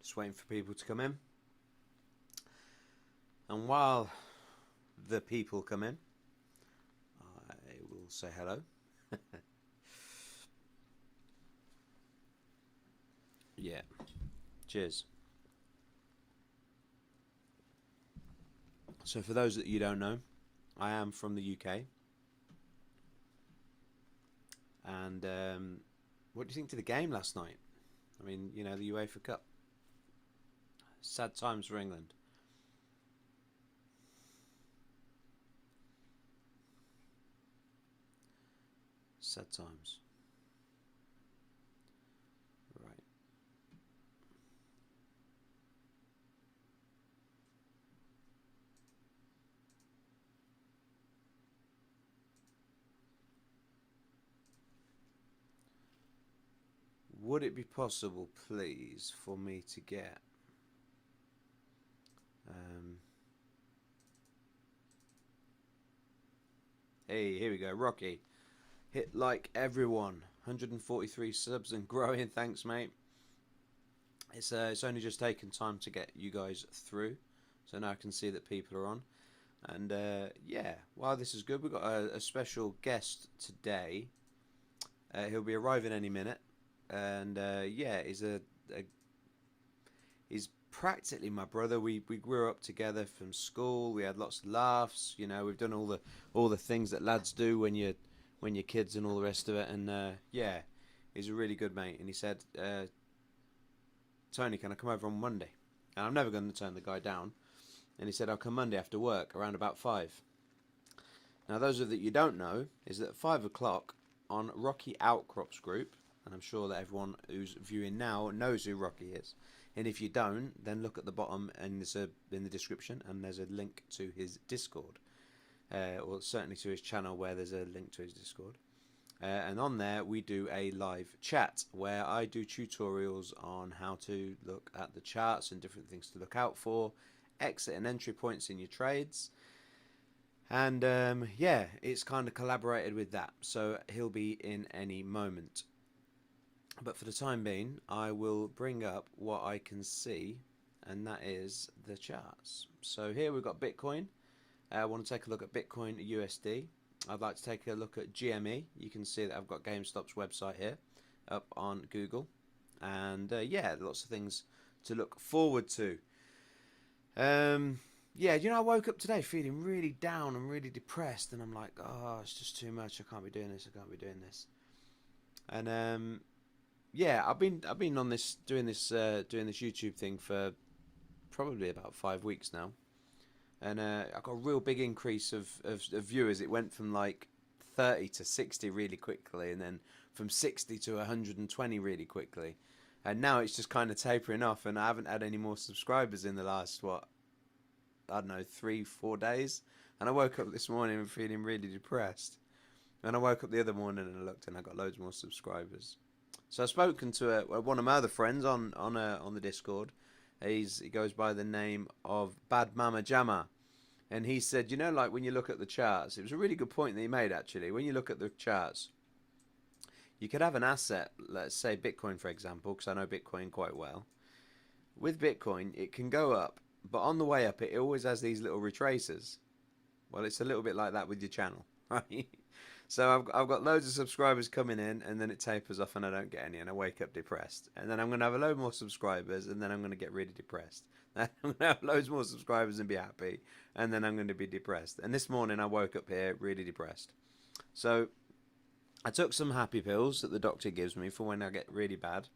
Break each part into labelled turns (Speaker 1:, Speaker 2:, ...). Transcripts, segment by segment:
Speaker 1: Just waiting for people to come in. And while the people come in, I will say hello. Yeah. Cheers. So for those that you don't know, I am from the UK. And what do you think to the game last night? I mean, you know, the UEFA Cup. Sad times for England. Sad times. Right. Would it be possible, please, for me to get um, hey, here we go, Rocky. Hit like everyone. 143 subs and growing. Thanks, mate. It's only just taken time to get you guys through, so now I can see that people are on. And yeah, while this is good, we've got a special guest today. He'll be arriving any minute, and yeah, he's practically my brother. We grew up together from school. We had lots of laughs. You know, we've done all the things that lads do when you're kids and all the rest of it. And yeah, he's a really good mate. And he said, Tony, can I come over on Monday? And I'm never going to turn the guy down. And he said, I'll come Monday after work around about 5. Now, those of that you don't know is that at 5 o'clock on Rocky Outcrops group, and I'm sure that everyone who's viewing now knows who Rocky is. And if you don't, then look at the bottom and in the description, and there's a link to his Discord, or certainly to his channel where there's a link to his Discord. And on there we do a live chat where I do tutorials on how to look at the charts and different things to look out for, exit and entry points in your trades. And yeah, it's kind of collaborated with that, so he'll be in any moment. But for the time being, I will bring up what I can see, and that is the charts. So here we've got Bitcoin. I want to take a look at Bitcoin USD. I'd like to take a look at GME. You can see that I've got GameStop's website here up on Google. And yeah, lots of things to look forward to. Yeah, you know, I woke up today feeling really down and really depressed, and I'm like, oh, it's just too much. I can't be doing this. I can't be doing this. And yeah, I've been on this doing this YouTube thing for probably about 5 weeks now, and I got a real big increase of viewers. It went from like 30 to 60 really quickly, and then from 60 to 120 really quickly, and now it's just kind of tapering off. And I haven't had any more subscribers in the last I don't know, 3-4 days. And I woke up this morning feeling really depressed. And I woke up the other morning and I looked and I got loads more subscribers. So I've spoken to one of my other friends on the Discord. He goes by the name of Bad Mama Jamma, and he said, you know, like when you look at the charts, it was a really good point that he made actually. When you look at the charts, you could have an asset, let's say Bitcoin for example, because I know Bitcoin quite well. With Bitcoin, it can go up, but on the way up, it always has these little retracers. Well, it's a little bit like that with your channel, right? So I've got loads of subscribers coming in, and then it tapers off, and I don't get any, and I wake up depressed. And then I'm going to have a load more subscribers, and then I'm going to get really depressed. Then I'm going to have loads more subscribers and be happy, and then I'm going to be depressed. And this morning I woke up here really depressed. So I took some happy pills that the doctor gives me for when I get really bad.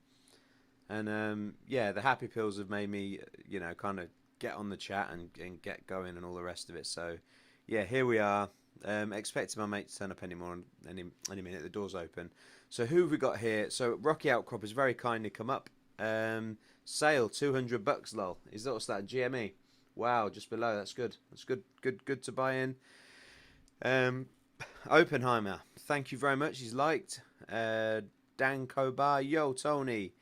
Speaker 1: And yeah, the happy pills have made me, you know, kind of get on the chat and get going and all the rest of it. So yeah, here we are. Expecting my mate to turn up any minute. The door's open. So who have we got here? So Rocky Outcrop has very kindly come up. Sale $200, lol. Is that what's that? GME. Wow, just below. That's good. That's good. Good to buy in. Oppenheimer. Thank you very much. He's liked. Dan Kobar. Yo Tony.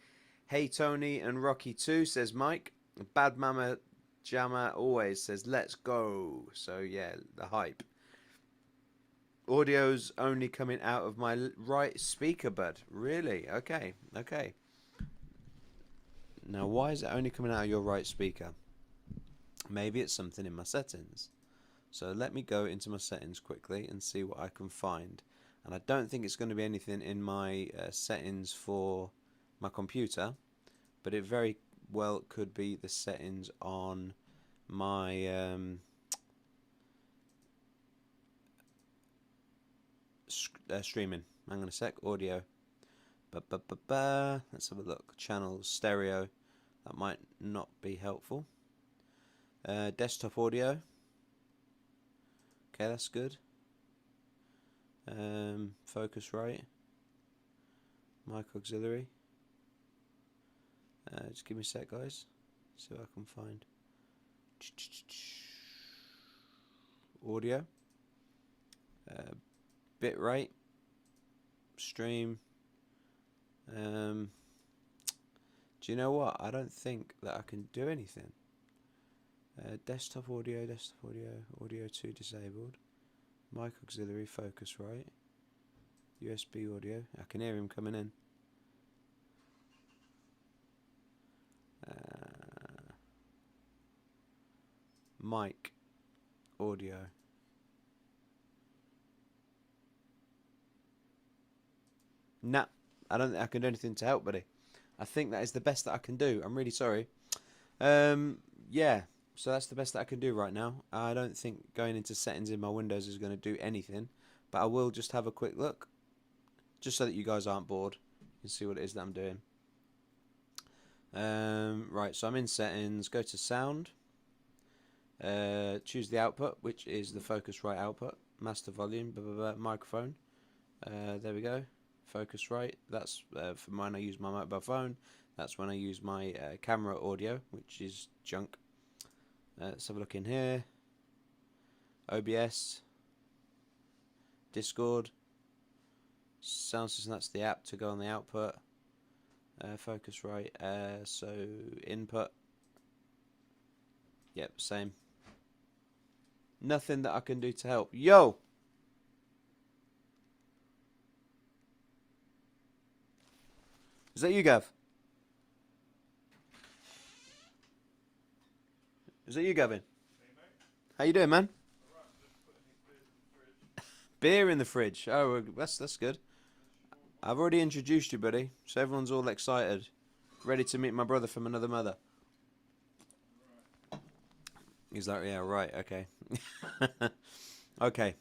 Speaker 1: Hey Tony and Rocky too, says Mike. Bad Mama Jamma always says let's go. So yeah, the hype. Audio's only coming out of my right speaker bud. Really? Okay. Okay. Now, why is it only coming out of your right speaker? Maybe it's something in my settings. So let me go into my settings quickly and see what I can find. And I don't think it's going to be anything in my settings for my computer, but it very well could be the settings on my streaming. Hang on a sec. Audio. Let's have a look. Channels, stereo. That might not be helpful. Desktop audio. Okay, that's good. Focusrite. Mic auxiliary. Just give me a sec, guys. See what I can find. Audio. Bitrate. Stream. Do you know what? I don't think that I can do anything. Desktop audio, audio 2 disabled. Mic auxiliary, Focusrite. USB audio. I can hear him coming in. Mic audio. Nah, I don't think I can do anything to help, buddy. I think that is the best that I can do. I'm really sorry. Yeah, so that's the best that I can do right now. I don't think going into settings in my Windows is going to do anything, but I will just have a quick look, just so that you guys aren't bored. You can see what it is that I'm doing. Right, so I'm in settings. Go to sound. Choose the output, which is the Focusrite output. Master volume, microphone. There we go. Focusrite. That's for when I use my mobile phone. That's when I use my camera audio, which is junk. Let's have a look in here. OBS. Discord. Sound system, that's the app to go on the output. Focusrite. So input. Yep, same. Nothing that I can do to help. Yo! Is that you, Gav? Is that you, Gavin? How you doing, man? Beer in the fridge. Oh, that's good. I've already introduced you, buddy, so everyone's all excited, ready to meet my brother from another mother. He's like, yeah, right, okay. Okay,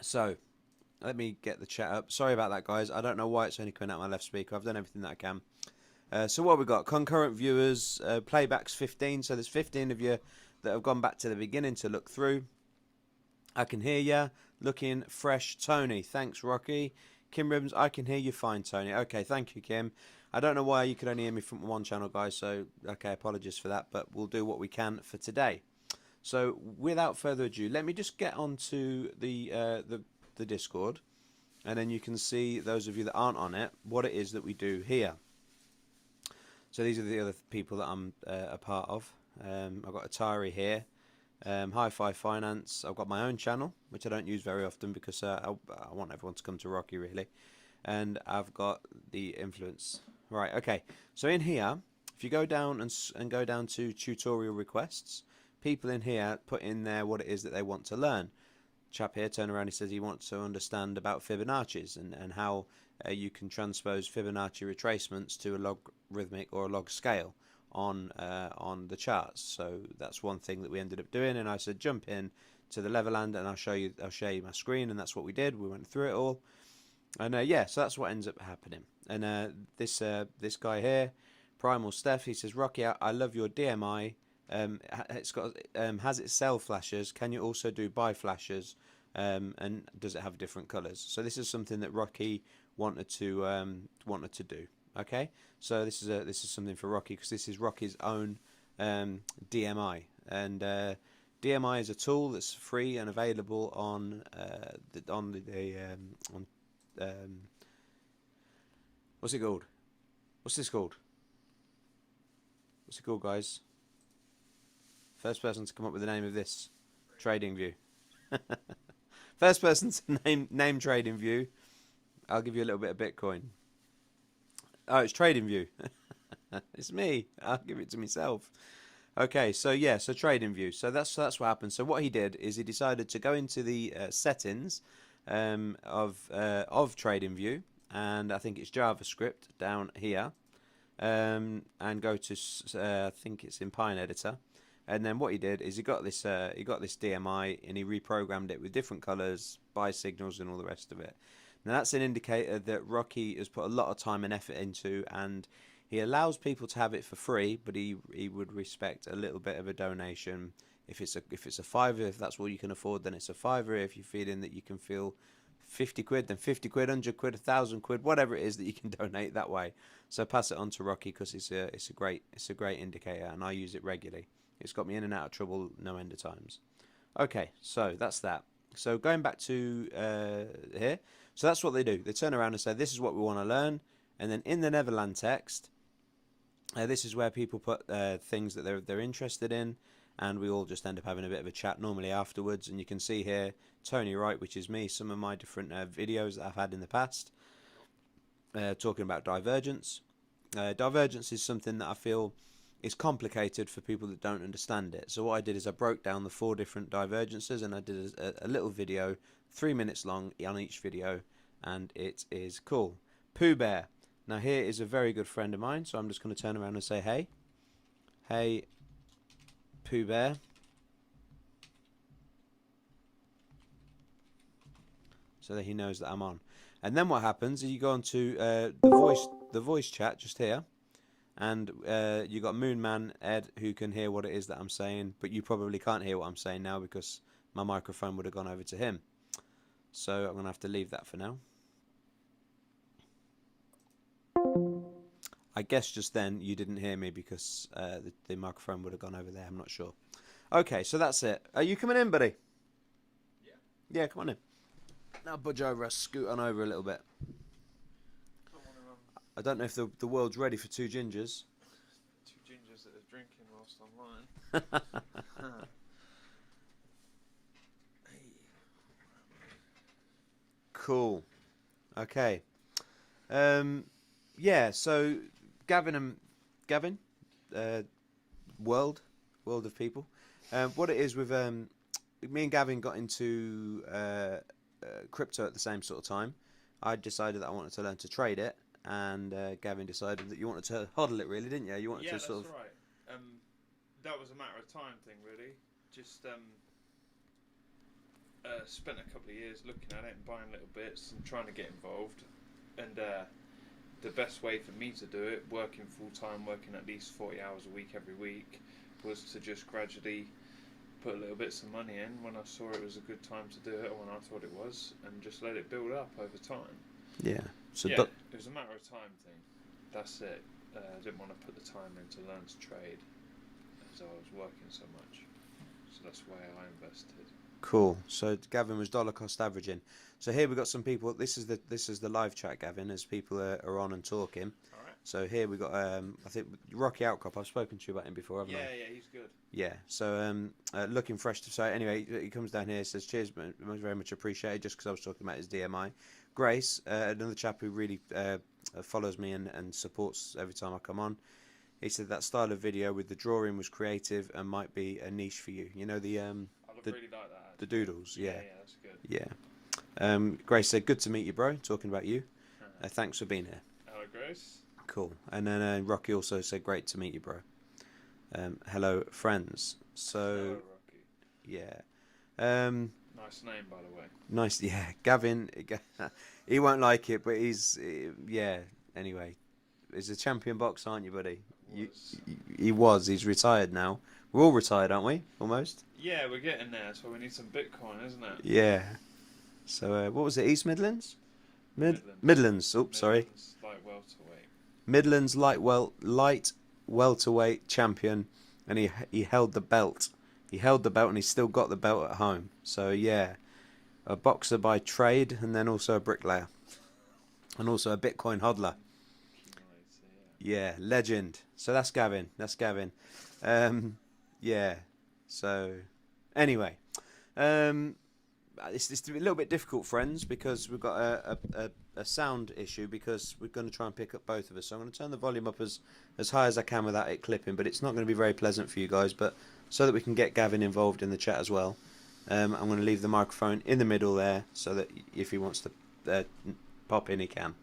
Speaker 1: so let me get the chat up. Sorry about that, guys. I don't know why it's only coming out my left speaker. I've done everything that I can. So what we got? Concurrent viewers, playbacks 15. So there's 15 of you that have gone back to the beginning to look through. I can hear ya. Looking fresh, Tony. Thanks, Rocky. Kim Ribbons, I can hear you fine, Tony. Okay, thank you, Kim. I don't know why you could only hear me from one channel, guys. So, okay, apologies for that. But we'll do what we can for today. So, without further ado, let me just get onto the Discord. And then you can see, those of you that aren't on it, what it is that we do here. So these are the other people that I'm a part of. I've got Atari here, Hi-Fi Finance. I've got my own channel, which I don't use very often because I want everyone to come to Rocky, really. And I've got the Influence. Right, okay. So in here, if you go down and go down to tutorial requests, people in here put in there what it is that they want to learn. Chap here turned around, he says he wants to understand about Fibonacci's and how you can transpose Fibonacci retracements to a logarithmic or a log scale on the charts. So that's one thing that we ended up doing, and I said jump in to the Leverland and I'll share you my screen, and that's what we did. We went through it all, and yeah, so that's what ends up happening. And this guy here, Primal Steph, he says, Rocky, I love your DMI. It's got has it cell flashes? Can you also do bi-flashes? And does it have different colors? So this is something that Rocky wanted to do. Okay, so this is something for Rocky, because this is Rocky's own DMI, and DMI is a tool that's free and available on what's it called? What's this called? What's it called, guys? First person to come up with the name of this trading view. First person to name trading view. I'll give you a little bit of Bitcoin. Oh, it's trading view. It's me. I'll give it to myself. Okay, so yeah, so trading view. So that's what happened. So what he did is he decided to go into the settings of trading view, and I think it's JavaScript down here, and go to I think it's in Pine Editor, and then what he did is he got this DMI and he reprogrammed it with different colors, buy signals, and all the rest of it. Now that's an indicator that Rocky has put a lot of time and effort into, and he allows people to have it for free, but he would respect a little bit of a donation. If it's a fiver, if that's what you can afford, then it's a fiver. If you're feeling that you can feel 50 quid, then 50 quid, 100 quid, 1,000 quid, whatever it is that you can donate that way. So pass it on to Rocky because it's a great indicator, and I use it regularly. It's got me in and out of trouble no end of times. Okay, so that's that. So going back to here, so that's what they do. They turn around and say, this is what we want to learn, and then in the Neverland text, this is where people put things that they're interested in, and we all just end up having a bit of a chat normally afterwards. And you can see here Tony Wright, which is me, some of my different videos that I've had in the past, talking about divergence. Divergence is something that I feel is complicated for people that don't understand it. So what I did is I broke down the 4 different divergences, and I did a little video, 3 minutes long on each video, and it is cool. Pooh Bear. Now here is a very good friend of mine, so I'm just going to turn around and say hey. Hey, Pooh Bear. So that he knows that I'm on. And then what happens is you go onto the voice chat just here, and you got Moon Man Ed who can hear what it is that I'm saying, but you probably can't hear what I'm saying now because my microphone would have gone over to him. So I'm going to have to leave that for now. I guess just then you didn't hear me because the microphone would have gone over there. I'm not sure. Okay, so that's it. Are you coming in, buddy?
Speaker 2: Yeah.
Speaker 1: Yeah, come on in. Now budge over, scoot on over a little bit. I don't know if the world's ready for 2 gingers.
Speaker 2: 2 gingers that are drinking whilst online.
Speaker 1: Cool. Okay. Yeah, so Gavin, world of people. What it is with me and Gavin got into crypto at the same sort of time. I decided that I wanted to learn to trade it, and Gavin decided that you wanted to hodl it, really, didn't you? You wanted to sort of.
Speaker 2: Yeah, that's right. That was a matter of time thing, really. Just spent a couple of years looking at it and buying little bits and trying to get involved. And the best way for me to do it, working full time, working at least 40 hours a week every week, was to just gradually put little bits of money in when I saw it was a good time to do it, or when I thought it was, and just let it build up over time.
Speaker 1: Yeah. So
Speaker 2: yeah, it was a matter of time thing. That's it. I didn't want to put the time in to learn to trade as I was working so much. So that's why I invested.
Speaker 1: Cool. So Gavin was dollar cost averaging. So here we've got some people. This is the live chat, Gavin, as people are on and talking.
Speaker 2: All right.
Speaker 1: So here we got I think Rockyoutcrop. I've spoken to you about him before, haven't I?
Speaker 2: Yeah, he's good.
Speaker 1: Yeah. So looking fresh to say. Anyway, he comes down here, says cheers, very much appreciated. Just because I was talking about his DMI. Grace, another chap who really follows me and supports every time I come on. He said that style of video with the drawing was creative and might be a niche for you. You know the
Speaker 2: I really like that. Actually.
Speaker 1: The doodles. Yeah.
Speaker 2: Yeah, that's good.
Speaker 1: Yeah. Grace said, "Good to meet you, bro." Talking about you. Thanks for being here.
Speaker 2: Hello, Grace.
Speaker 1: Cool. And then Rocky also said, "Great to meet you, bro." Hello, friends. So.
Speaker 2: Hello, Rocky.
Speaker 1: Yeah.
Speaker 2: Nice name, by the way.
Speaker 1: Nice. Yeah. Gavin. He won't like it, but he's yeah. Anyway, he's a champion boxer, aren't you, buddy? He was. He's retired now. We're all retired, aren't we? Almost.
Speaker 2: Yeah, we're getting there. So we need some Bitcoin, isn't it?
Speaker 1: Yeah. So what was it? East Midlands? Midlands. Oops, sorry.
Speaker 2: Light welterweight.
Speaker 1: Midlands light welterweight champion, and he held the belt. He held the belt, and he's still got the belt at home. So yeah, a boxer by trade, and then also a bricklayer, and also a Bitcoin hodler. Yeah, legend. So that's Gavin. Yeah. So anyway, it's a little bit difficult, friends, because we've got a sound issue because we're going to try and pick up both of us. So I'm going to turn the volume up as high as I can without it clipping, but it's not going to be very pleasant for you guys. But so that we can get Gavin involved in the chat as well, I'm going to leave the microphone in the middle there so that if he wants to pop in, he can.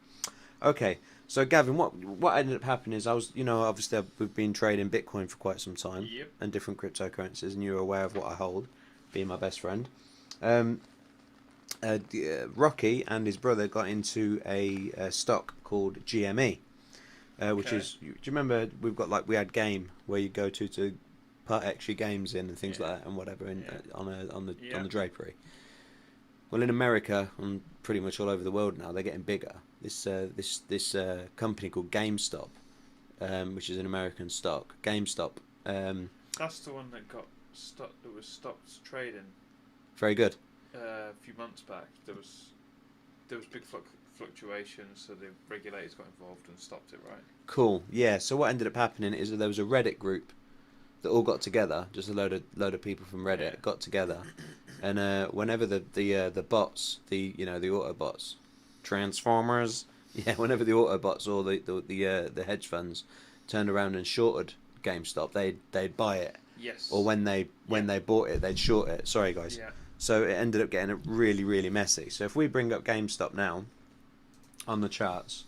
Speaker 1: Okay, so Gavin, what ended up happening is obviously we've been trading Bitcoin for quite some time.
Speaker 2: Yep.
Speaker 1: And different cryptocurrencies, and you're aware of what I hold, being my best friend. Um, Rocky and his brother got into a stock called GME, which is. Do you remember we had Game where you go to put extra games in and things like that and whatever on the drapery. Well, in America and pretty much all over the world now, they're getting bigger. This company called GameStop, which is an American stock. GameStop.
Speaker 2: That's the one that was stopped trading.
Speaker 1: Very good.
Speaker 2: A few months back, there was big fluctuations, so the regulators got involved and stopped it. Right.
Speaker 1: Cool. Yeah. So what ended up happening is that there was a Reddit group that all got together. Just a load of people from Reddit got together, and whenever the bots, the Autobots, Transformers, whenever the Autobots or the hedge funds turned around and shorted GameStop, they'd buy it.
Speaker 2: Yes.
Speaker 1: Or when they bought it, they'd short it. Sorry, guys.
Speaker 2: Yeah.
Speaker 1: So it ended up getting really, really messy. So if we bring up GameStop now on the charts,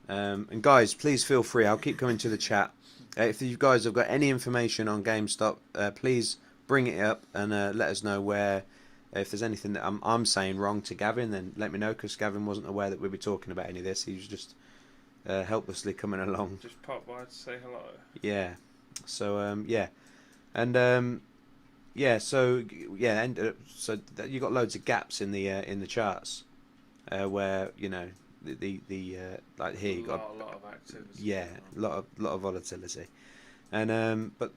Speaker 1: and guys, please feel free. I'll keep coming to the chat. If you guys have got any information on GameStop, please bring it up and let us know where. If there's anything that I'm saying wrong to Gavin, then let me know, because Gavin wasn't aware that we'd be talking about any of this. He was just helplessly coming along.
Speaker 2: Just pop by to say hello.
Speaker 1: Yeah. So and so you got loads of gaps in the charts where the like here you got
Speaker 2: a lot of activity.
Speaker 1: yeah, a lot of volatility, and but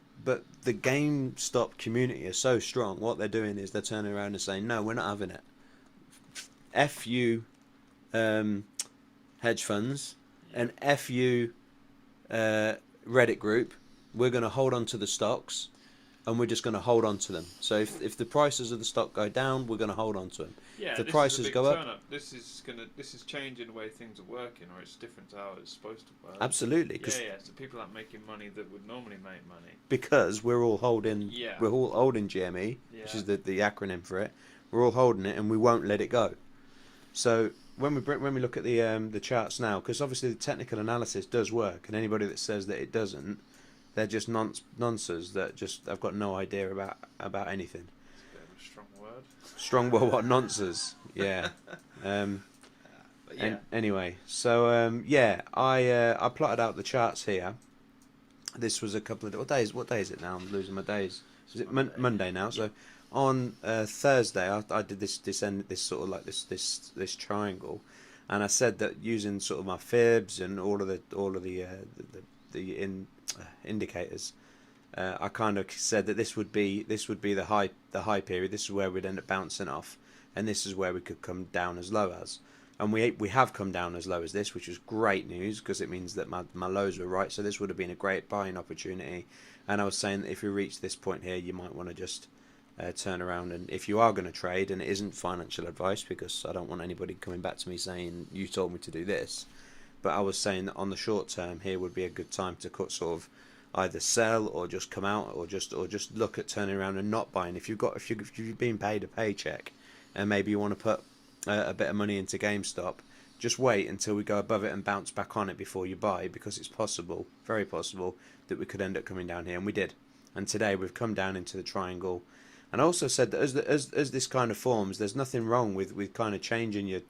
Speaker 1: the GameStop community is so strong. What they're doing is they're turning around and saying, no, we're not having it. F you, hedge funds, and F you, Reddit group. We're going to hold on to the stocks, and we're just going to hold on to them. So if the prices of the stock go down, we're going to hold on to them.
Speaker 2: Yeah,
Speaker 1: if the
Speaker 2: this
Speaker 1: prices
Speaker 2: is a big
Speaker 1: go up,
Speaker 2: turn-up. This is changing the way things are working, or it's different to how it's supposed to work.
Speaker 1: absolutely,
Speaker 2: So people aren't making money that would normally make money.
Speaker 1: because we're all holding GME, which is the acronym for it. We're all holding it, and we won't let it go. So when we look at the charts now, because obviously the technical analysis does work, and anybody that says that it doesn't, they're just nonsense that just have got no idea about anything.
Speaker 2: It's a bit of a strong word.
Speaker 1: Strong word, what nonsense? Yeah. Anyway, so I plotted out the charts here. This was a couple of days. What day is it now? I'm losing my days. Is it Monday now? So on Thursday, I did this sort of like this triangle, and I said that using sort of my fibs and all of the indicators, I kind of said that this would be the high period. This is where we'd end up bouncing off, and this is where we could come down as low as. And we have come down as low as this, which is great news, because it means that my lows were right. So this would have been a great buying opportunity. And I was saying that if you reach this point here, you might want to just turn around. And if you are going to trade, and it isn't financial advice, because I don't want anybody coming back to me saying you told me to do this, but I was saying that on the short term here would be a good time to cut sort of either sell or just come out or just look at turning around and not buying. If you've been paid a paycheck and maybe you want to put a bit of money into GameStop, just wait until we go above it and bounce back on it before you buy, because it's possible, very possible, that we could end up coming down here, and we did. And today we've come down into the triangle. And I also said that as this kind of forms, there's nothing wrong with kind of changing your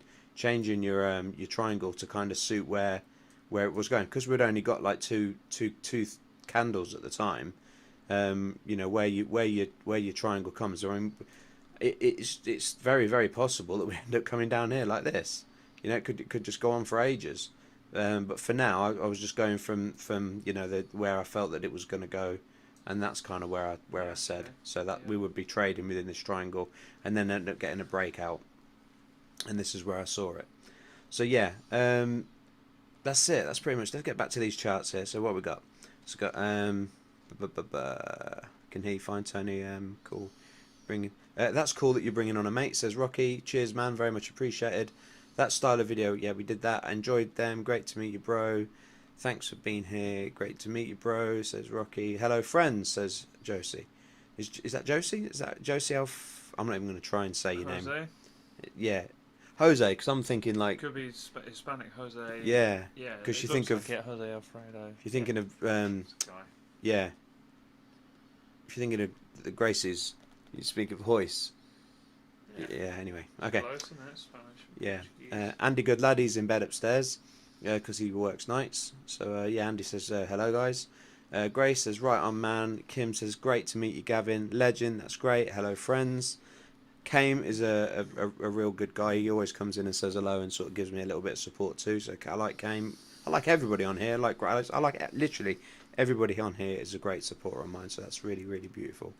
Speaker 1: triangle to kind of suit where it was going, because we'd only got like two candles at the time. Where your triangle comes. I mean, it's very, very possible that we end up coming down here like this. It could just go on for ages. But for now, I was just going from where I felt that it was going to go, and that's kind of where I said so that we would be trading within this triangle, and then end up getting a breakout, and this is where I saw it. So that's it. That's pretty much. Let's get back to these charts here. So what we got? So we got can hear you fine, Tony. Cool. That's cool that you're bringing on a mate, says Rocky. Cheers, man. Very much appreciated. That style of video, yeah, we did that. I enjoyed them. Great to meet you, bro. Thanks for being here. Great to meet you, bro, says Rocky. Hello, friends, says Josie. Is that Josie? Is that Josie Alf? I'm not even going to try and say your name.
Speaker 2: Jose?
Speaker 1: Yeah. Jose, because I'm thinking like...
Speaker 2: Could be Hispanic Jose.
Speaker 1: Yeah.
Speaker 2: Yeah.
Speaker 1: Because you
Speaker 2: looks
Speaker 1: think of...
Speaker 2: like it, Jose Alfredo.
Speaker 1: If you're thinking of...
Speaker 2: This guy.
Speaker 1: yeah. If you're thinking of the Gracies, you speak of Hoyce. Yeah, anyway. Okay.
Speaker 2: Close, isn't it? Spanish.
Speaker 1: Yeah. Andy Goodlad, he's in bed upstairs because he works nights. So, yeah, Andy says, hello, guys. Grace says, right on, man. Kim says, great to meet you, Gavin. Legend, that's great. Hello, friends. Kame is a real good guy. He always comes in and says hello and sort of gives me a little bit of support too. So I like Kame. I like everybody on here. I like literally everybody on here is a great supporter of mine. So that's really, really beautiful.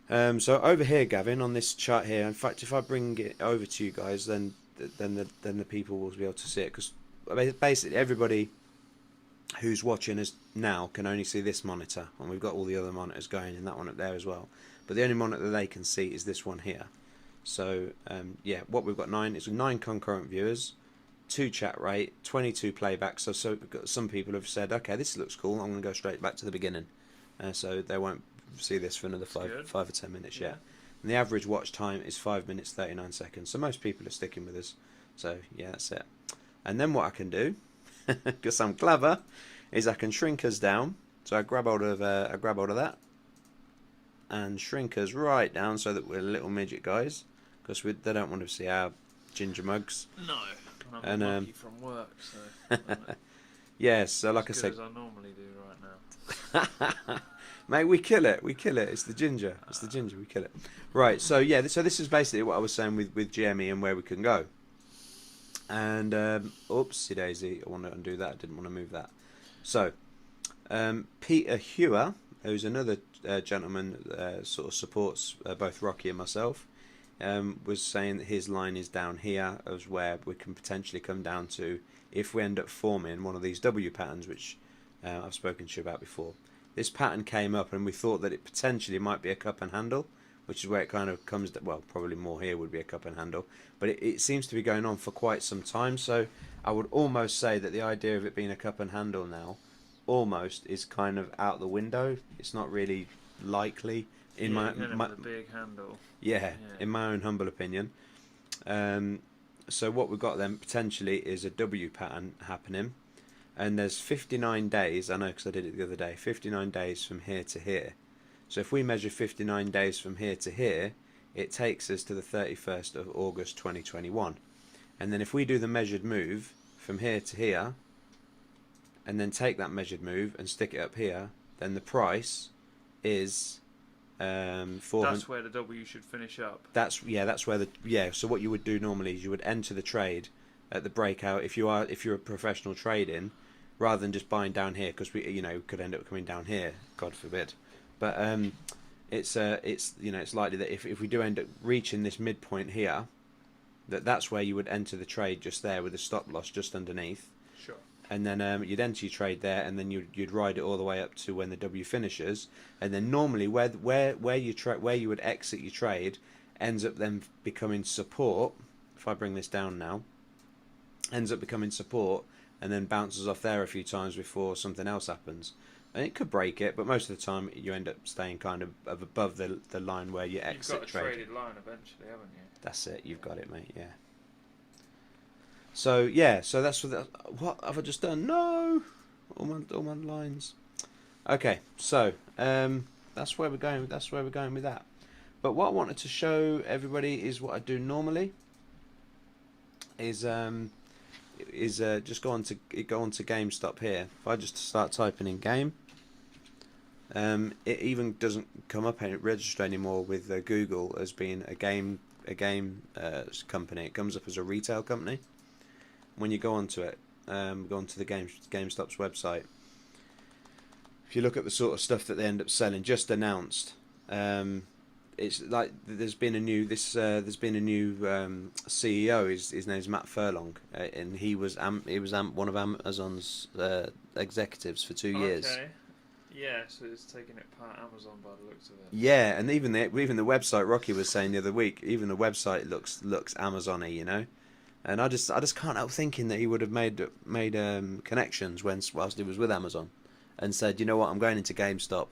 Speaker 1: So over here, Gavin, on this chart here. In fact, if I bring it over to you guys, then the people will be able to see it, because basically everybody who's watching us now can only see this monitor, and we've got all the other monitors going in that one up there as well. But the only monitor they can see is this one here. So yeah, what we've got is 9 concurrent viewers, 2 chat rate, 22 playbacks. So we've got some people have said, okay, this looks cool. I'm going to go straight back to the beginning. So they won't see this for another 5 or 10 minutes yet. And the average watch time is 5 minutes 39 seconds. So most people are sticking with us. So yeah, that's it. And then what I can do, because I'm clever, is I can shrink us down. So I grab hold of that and shrink us right down so that we're little midget guys, because they don't want to see our ginger mugs.
Speaker 2: No, I'm a monkey from work, so
Speaker 1: yes, so like I said,
Speaker 2: as I normally do right now.
Speaker 1: mate, we kill it. It's the ginger. We kill it. Right. So yeah. So this is basically what I was saying with GME and where we can go. And oopsie daisy, I want to undo that. I didn't want to move that. So Peter Hewer, who's another gentleman sort of supports both Rocky and myself, was saying that his line is down here as where we can potentially come down to if we end up forming one of these W patterns, which I've spoken to you about before. This pattern came up and we thought that it potentially might be a cup and handle, which is where it kind of comes, well, probably more here would be a cup and handle, but it seems to be going on for quite some time. So I would almost say that the idea of it being a cup and handle now almost is kind of out the window. It's not really likely in my
Speaker 2: big handle.
Speaker 1: Yeah, in my own humble opinion. So what we've got then potentially is a W pattern happening, and there's 59 days. I know because I did it the other day. 59 days from here to here. So if we measure 59 days from here to here, it takes us to the 31st of August 2021. And then if we do the measured move from here to here, and then take that measured move and stick it up here, then the price is 400.
Speaker 2: That's where the W should finish up.
Speaker 1: That's where so what you would do normally is you would enter the trade at the breakout if you're a professional trading, rather than just buying down here, because we could end up coming down here, God forbid. But it's likely that if we do end up reaching this midpoint here, that's where you would enter the trade, just there with the stop loss just underneath.
Speaker 2: Sure.
Speaker 1: And then you'd enter your trade there, and then you'd ride it all the way up to when the W finishes, and then normally where you would exit your trade ends up then becoming support. If I bring this down now, ends up becoming support, and then bounces off there a few times before something else happens. And it could break it, but most of the time you end up staying kind of above the line where you exit trade.
Speaker 2: You've got a traded line eventually, haven't you?
Speaker 1: That's it. You've got it, mate. Yeah. So yeah, so that's what have I just done? No, all my lines. Okay, so that's where we're going. That's where we're going with that. But what I wanted to show everybody is what I do normally. Is just go on to GameStop here. If I just start typing in game, it even doesn't come up and register anymore with Google as being a game company. It comes up as a retail company. When you go onto it, go onto the GameStop's website. If you look at the sort of stuff that they end up selling, just announced, it's like there's been a new CEO. His name's Matt Furlong, and he was one of Amazon's executives for 2 years.
Speaker 2: Okay. Yeah, so it's taking it part Amazon by the looks of it.
Speaker 1: Yeah, and even the website Rocky was saying the other week, even the website looks Amazon-y, you know. And I just can't help thinking that he would have made connections whilst he was with Amazon, and said, you know what, I'm going into GameStop.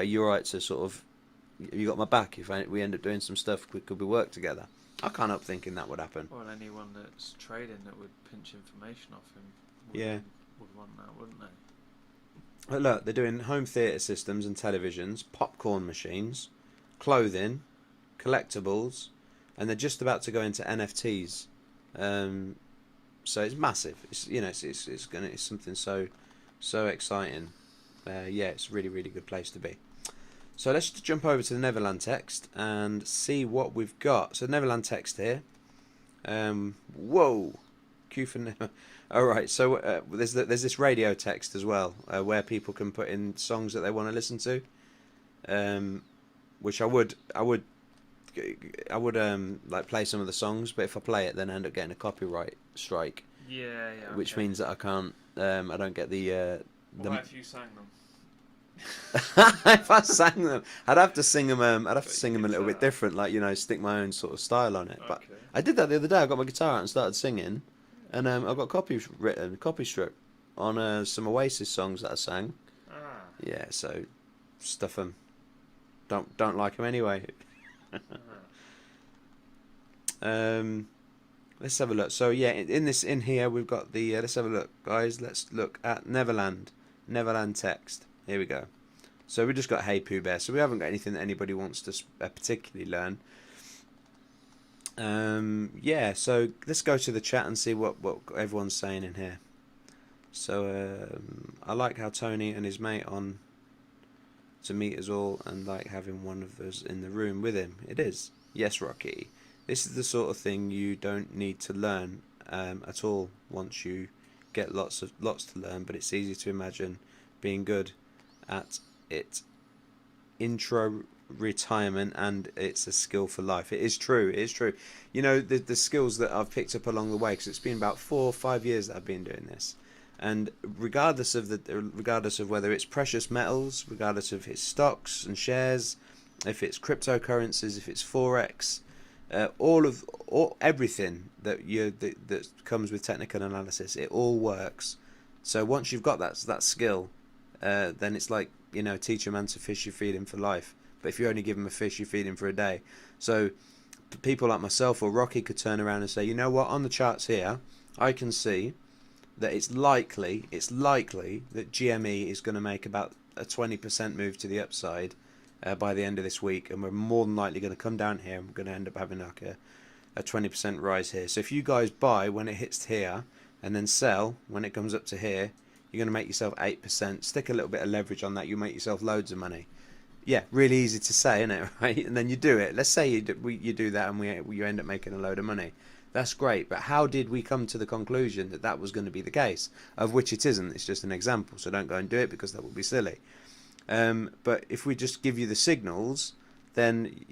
Speaker 1: You're right to sort of, you got my back if we end up doing some stuff. Could we work together? I can't help thinking that would happen.
Speaker 2: Well, anyone that's trading that would pinch information off him
Speaker 1: Yeah.
Speaker 2: would want that, wouldn't they?
Speaker 1: But look, they're doing home theatre systems and televisions, popcorn machines, clothing, collectibles, and they're just about to go into NFTs. So it's massive. It's something so exciting. Yeah, it's a really really good place to be. So let's just jump over to the Neverland text and see what we've got. So Neverland text here. Whoa, Q for Never. All right. So there's this radio text as well, where people can put in songs that they want to listen to. Which I would like play some of the songs, but if I play it, then I end up getting a copyright strike.
Speaker 2: Yeah, yeah.
Speaker 1: Which
Speaker 2: okay.
Speaker 1: means that I can't. I don't get the.
Speaker 2: What if you sang them?
Speaker 1: If I sang them, I'd have to sing them. I'd have to
Speaker 2: But
Speaker 1: sing
Speaker 2: you
Speaker 1: them a
Speaker 2: could
Speaker 1: little bit
Speaker 2: try.
Speaker 1: different, like stick my own sort of style on it. But
Speaker 2: Okay.
Speaker 1: I did that the other day. I got my guitar out and started singing, and I got copy strip on some Oasis songs that I sang.
Speaker 2: Ah.
Speaker 1: Yeah, so stuff them. Don't like them anyway. Let's have a look. So yeah, in here we've got the. Let's have a look, guys. Let's look at Neverland text. Here we go. So we just got Hey Pooh Bear. So we haven't got anything that anybody wants to particularly learn. Yeah. So let's go to the chat and see what everyone's saying in here. So I like how Tony and his mate on to meet us all and like having one of us in the room with him. It is. Yes, Rocky. This is the sort of thing you don't need to learn at all once you get lots to learn, but it's easy to imagine being good at it. Intro retirement, and it's a skill for life. It is true. You know, the skills that I've picked up along the way, because it's been about 4 or 5 years that I've been doing this, and regardless of whether it's precious metals, regardless of its stocks and shares, if it's cryptocurrencies, if it's forex, everything that comes with technical analysis, it all works. So once you've got that skill, then it's like, teach a man to fish, you feed him for life. But if you only give him a fish, you feed him for a day. So people like myself or Rocky could turn around and say, you know what, on the charts here, I can see that it's likely that GME is going to make about a 20% move to the upside by the end of this week, and we're more than likely going to come down here and we're going to end up having like a 20% rise here. So if you guys buy when it hits here and then sell when it comes up to here, you're going to make yourself 8%. Stick a little bit of leverage on that, you'll make yourself loads of money. Yeah, really easy to say, isn't it? Right? And then you do it. Let's say you do that and you end up making a load of money. That's great, but how did we come to the conclusion that that was going to be the case? Of which it isn't. It's just an example, so don't go and do it because that would be silly. But if we just give you the signals, then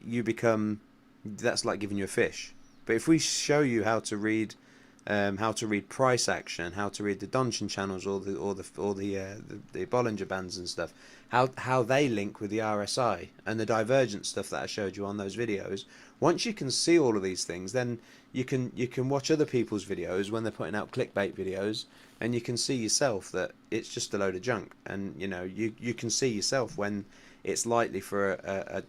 Speaker 1: that's like giving you a fish. But if we show you how to read price action, how to read the Donchian channels or the Bollinger Bands and stuff, how they link with the RSI and the divergent stuff that I showed you on those videos. Once you can see all of these things, then you can watch other people's videos when they're putting out clickbait videos, and you can see yourself that it's just a load of junk. And you can see yourself when it's likely for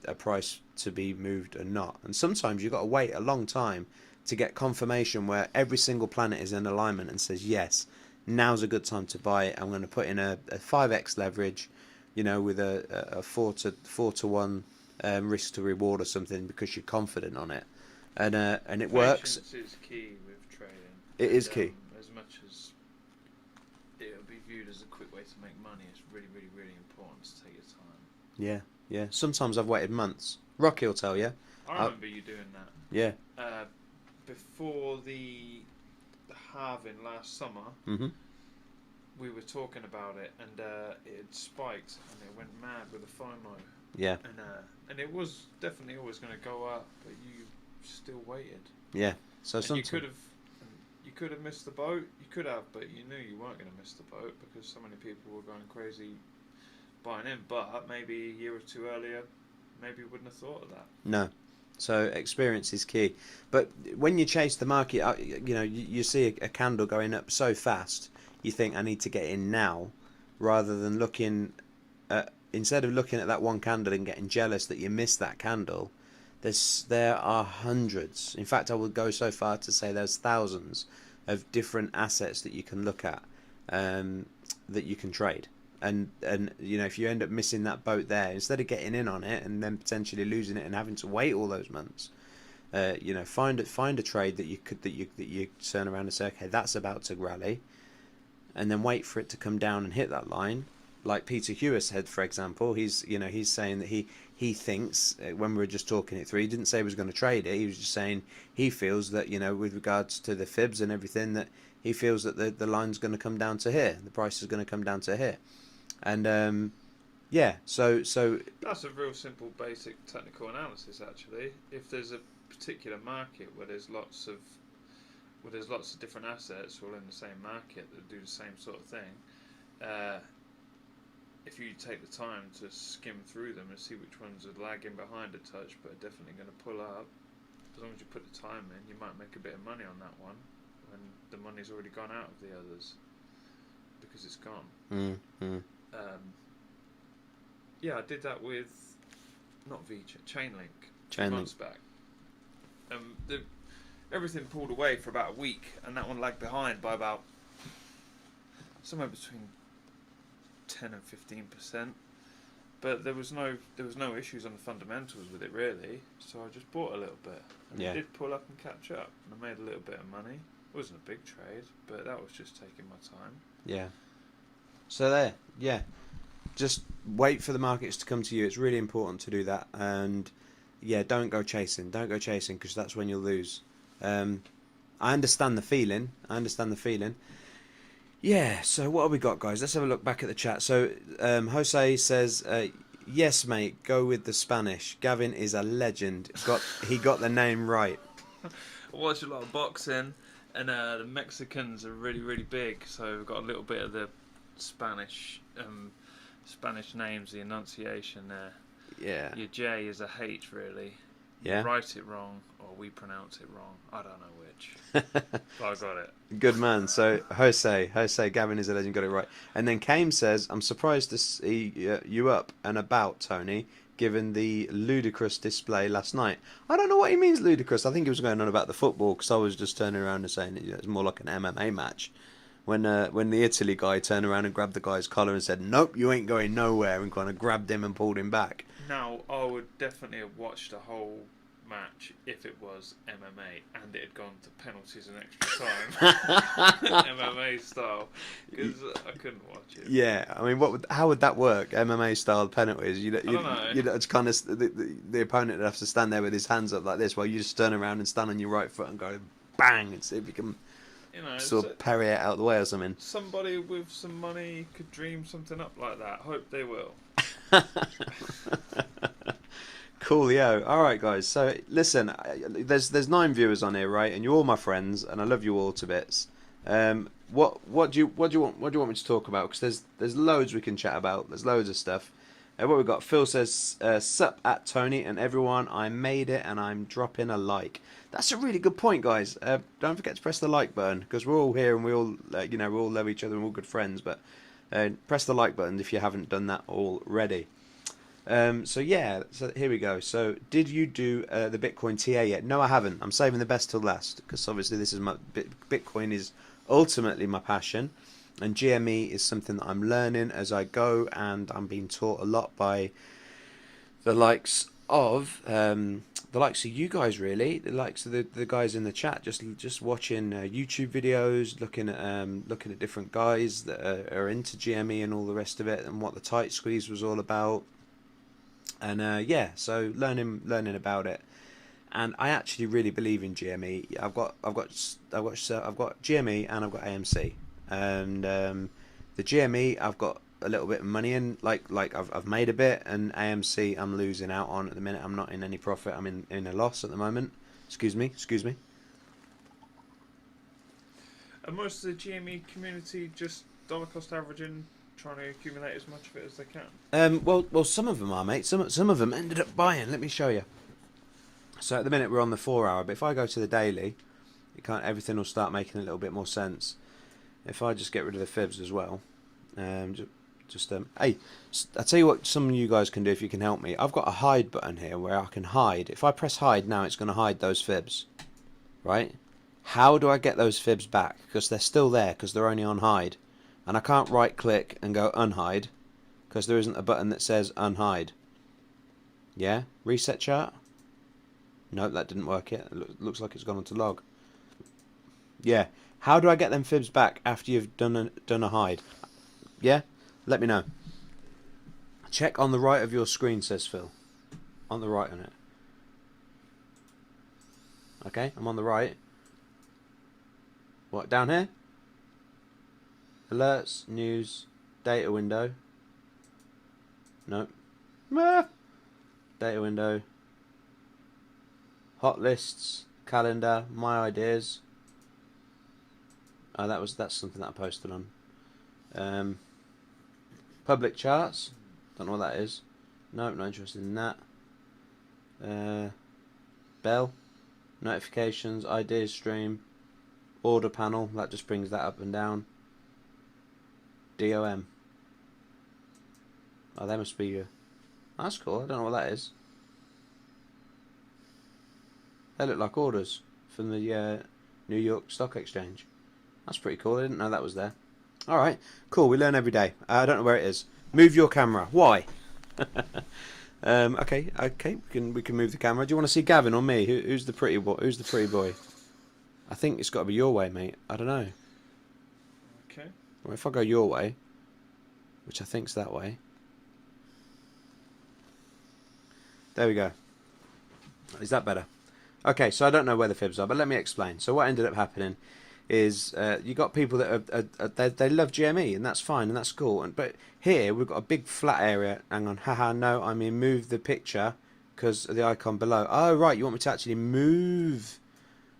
Speaker 1: a price to be moved or not. And sometimes you've got to wait a long time to get confirmation where every single planet is in alignment and says, yes, now's a good time to buy it. I'm going to put in a 5x leverage, with a 4 to 1 risk to reward or something, because you're confident on it, and it works.
Speaker 2: Patience is key with trading.
Speaker 1: It is key.
Speaker 2: As much as it'll be viewed as a quick way to make money, it's really, really, really important to take your time.
Speaker 1: Yeah. Sometimes I've waited months. Rocky will tell you.
Speaker 2: I remember you doing that.
Speaker 1: Yeah.
Speaker 2: Before the halving last summer, we were talking about it, and it had spiked, and it went mad with the FOMO.
Speaker 1: Yeah.
Speaker 2: And it was definitely always going to go up, but you still waited.
Speaker 1: Yeah. So
Speaker 2: and
Speaker 1: sometimes
Speaker 2: you could have missed the boat. You could have, but you knew you weren't going to miss the boat because so many people were going crazy buying in. But maybe a year or two earlier, maybe you wouldn't have thought of that.
Speaker 1: No. So experience is key. But when you chase the market, you see a candle going up so fast, you think I need to get in now, rather than instead of looking at that one candle and getting jealous that you missed that candle. There are hundreds. In fact, I would go so far to say there's thousands of different assets that you can look at, that you can trade. And if you end up missing that boat there, instead of getting in on it and then potentially losing it and having to wait all those months, find a trade that you turn around and say, okay, that's about to rally, and then wait for it to come down and hit that line. Like Peter Hewer said, for example, he's saying that he thinks, when we were just talking it through, he didn't say he was going to trade it. He was just saying he feels that, with regards to the fibs and everything, that he feels that the line's going to come down to here, the price is going to come down to here. And so
Speaker 2: that's a real simple, basic technical analysis. Actually, if there's a particular market where there's lots of different assets all in the same market that do the same sort of thing, if you take the time to skim through them and see which ones are lagging behind a touch but are definitely going to pull up, as long as you put the time in, you might make a bit of money on that one when the money's already gone out of the others because it's gone. I did that with not Chainlink months back. Everything pulled away for about a week, and that one lagged behind by about somewhere between 10 and 15%. But there was no issues on the fundamentals with it really, so I just bought a little bit, and it did pull up and catch up, and I made a little bit of money. It wasn't a big trade, but that was just taking my time.
Speaker 1: Yeah. So there, yeah. Just wait for the markets to come to you. It's really important to do that, and don't go chasing. Don't go chasing, because that's when you'll lose. I understand the feeling. Yeah. So what have we got, guys? Let's have a look back at the chat. So Jose says, "Yes, mate. Go with the Spanish. Gavin is a legend. He got the name right."
Speaker 2: I watch a lot of boxing, and the Mexicans are really, really big. So we've got a little bit of the Spanish names, the enunciation there.
Speaker 1: Yeah.
Speaker 2: Your J is a H, really.
Speaker 1: Yeah.
Speaker 2: You write it wrong, or we pronounce it wrong. I don't know which. But I got it.
Speaker 1: Good man. So Jose, Gavin is a legend, got it right. And then Kame says, "I'm surprised to see you up and about, Tony, given the ludicrous display last night." I don't know what he means ludicrous. I think he was going on about the football, because I was just turning around and saying it's more like an MMA match. When the Italy guy turned around and grabbed the guy's collar and said, "Nope, you ain't going nowhere," and kind of grabbed him and pulled him back.
Speaker 2: Now, I would definitely have watched the whole match if it was MMA and it had gone to penalties and extra time, MMA style, because I couldn't watch it.
Speaker 1: Yeah, I mean, how would that work? MMA style penalties?
Speaker 2: I don't know.
Speaker 1: It's kind of the opponent would have to stand there with his hands up like this, while you just turn around and stand on your right foot and go bang, and see if you can sort of parry it out of the way or something.
Speaker 2: Somebody with some money could dream something up like that. Hope they will.
Speaker 1: Coolio. All right, guys. So listen, there's 9 viewers on here, right? And you're all my friends, and I love you all to bits. What do you want me to talk about? Because there's loads we can chat about. There's loads of stuff. What we got? Phil says, "Sup at Tony and everyone. I made it, and I'm dropping a like." That's a really good point, guys. Don't forget to press the like button, because we're all here and we all we all love each other and we're all good friends. But press the like button if you haven't done that already. So here we go. So did you do the Bitcoin TA yet? No, I haven't. I'm saving the best till last, because obviously this is Bitcoin is ultimately my passion, and GME is something that I'm learning as I go, and I'm being taught a lot by the likes of you guys, really, the likes of the guys in the chat, just watching YouTube videos, looking at different guys that are into GME and all the rest of it, and what the tight squeeze was all about. And so learning about it, and I actually really believe in GME. I've got GME and I've got AMC, and the GME I've got a little bit of money in, like I've made a bit, and AMC I'm losing out on at the minute. I'm not in any profit. I'm in a loss at the moment. Excuse me.
Speaker 2: And most of the GME community just dollar cost averaging trying to accumulate as much of it as they can?
Speaker 1: Well, some of them are, mate. Some of them ended up buying. Let me show you. So at the minute we're on the 4 hour, but if I go to the daily, everything will start making a little bit more sense. If I just get rid of the fibs as well, hey, I'll tell you what some of you guys can do if you can help me. I've got a hide button here where I can hide. If I press hide now, it's going to hide those fibs, right? How do I get those fibs back? Because they're still there because they're only on hide, and I can't right click and go unhide because there isn't a button that says unhide. Yeah, reset chart. Nope, that didn't work yet. It looks like it's gone onto log. Yeah, how do I get them fibs back after you've done a hide? Yeah, let me know. Check on the right of your screen, says Phil. On the right on it. Okay, I'm on the right. What, down here? Alerts, news, data window. Nope. Data window. Hot lists, calendar, my ideas. Oh, that's something that I posted on. Public charts. Don't know what that is. Nope, not interested in that. Bell. Notifications, ideas stream. Order panel. That just brings that up and down. DOM. Oh, they must be. That's cool. I don't know what that is. They look like orders from the New York Stock Exchange. That's pretty cool. I didn't know that was there. Alright, cool. We learn every day. I don't know where it is. Move your camera. Why? Okay. We can move the camera. Do you want to see Gavin or me? Who's the pretty boy? Who's the pretty boy? I think it's got to be your way, mate. I don't know.
Speaker 2: Okay.
Speaker 1: Well, if I go your way, which I think's that way. There we go. Is that better? Okay, so I don't know where the fibs are, but let me explain. So what ended up happening is you got people that they love GME, and that's fine, and that's cool. But here we've got a big flat area. Hang on, haha, no, I mean move the picture because of the icon below. Oh right, you want me to actually move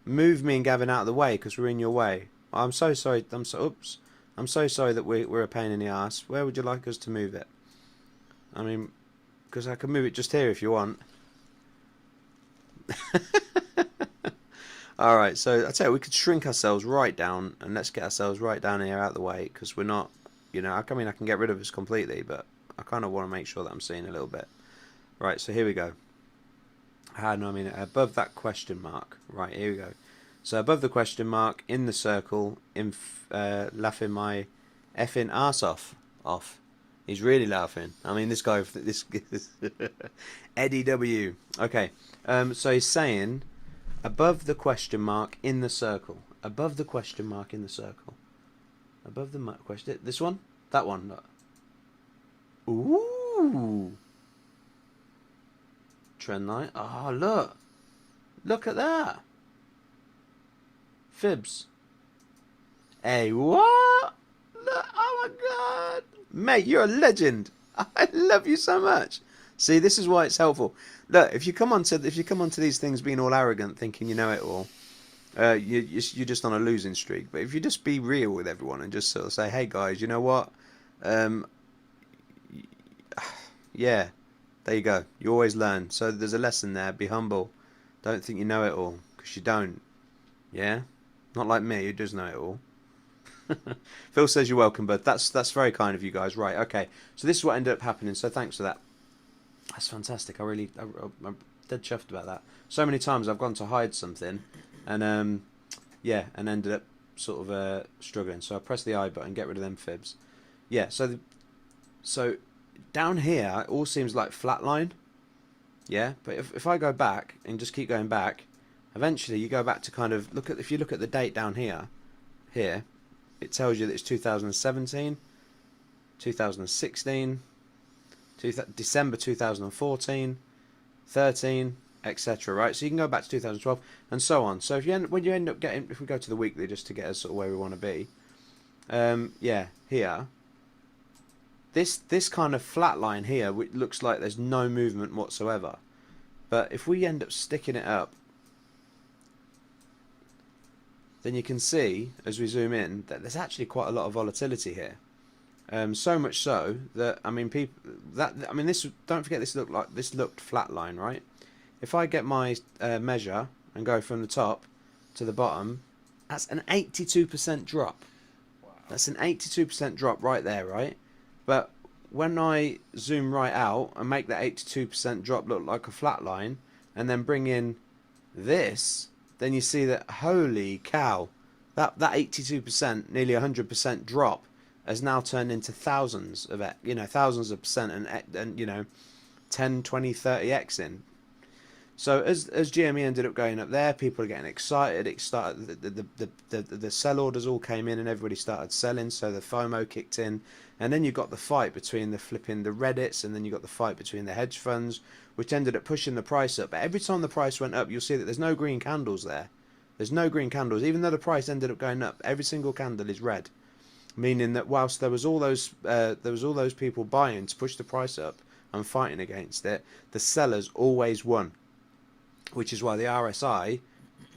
Speaker 1: me and Gavin out of the way because we're in your way. I'm so sorry. I'm so sorry that we're a pain in the ass. Where would you like us to move it? I mean, because I can move it just here if you want. Alright, so I tell you, we could shrink ourselves right down, and let's get ourselves right down here out of the way, because we're not, I mean, I can get rid of us completely, but I kind of want to make sure that I'm seeing a little bit. Right, so here we go. No, I mean, above that question mark. Right, here we go. So above the question mark, in the circle, laughing my effing arse off. He's really laughing. I mean, this guy, Eddie W. Okay, so he's saying above the question mark in the circle. Above the question mark in the circle. Above the question. This one? That one. Ooh. Trend line. Oh, look. Look at that. Fibs. Hey, what? Look. Oh my god. Mate, you're a legend. I love you so much. See, this is why it's helpful. Look, if you come onto these things being all arrogant, thinking you know it all, you're just on a losing streak. But if you just be real with everyone and just sort of say, hey guys, you know what? Yeah, there you go. You always learn. So there's a lesson there. Be humble. Don't think you know it all, because you don't. Yeah, not like me, who does know it all. Phil says you're welcome, bud. That's very kind of you guys. Right, okay. So this is what ended up happening. So thanks for that. That's fantastic. I'm dead chuffed about that. So many times I've gone to hide something, and yeah, and ended up sort of struggling. So I press the I button, get rid of them fibs. Yeah. So down here it all seems like flatline. Yeah, but if I go back and just keep going back, eventually you go back to kind of if you look at the date down here, it tells you that it's 2017, 2016, December 2014, 13, etc. Right, so you can go back to 2012 and so on. So if you when you end up getting, if we go to the weekly just to get us sort of where we want to be, yeah, here, this kind of flat line here, which looks like there's no movement whatsoever. But if we end up sticking it up, then you can see, as we zoom in, that there's actually quite a lot of volatility here. So much so that people this, don't forget, this looked flatline, right? If I get my measure and go from the top to the bottom, that's an 82% drop.
Speaker 2: Wow.
Speaker 1: That's an 82% drop right there, right? But when I zoom right out and make that 82% drop look like a flat line, and then bring in this, then you see that, holy cow, that 82%, nearly 100% drop has now turned into thousands of thousands of percent, and 10, 20, 30x in. So as GME ended up going up there, people are getting excited. It started, the sell orders all came in and everybody started selling, so the FOMO kicked in, and then you got the fight between the Reddits, and then you got the fight between the hedge funds, which ended up pushing the price up. But every time the price went up, you'll see that there's no green candles there. There's no green candles, even though the price ended up going up. Every single candle is red, meaning that whilst there was all those people buying to push the price up and fighting against it, the sellers always won, which is why the RSI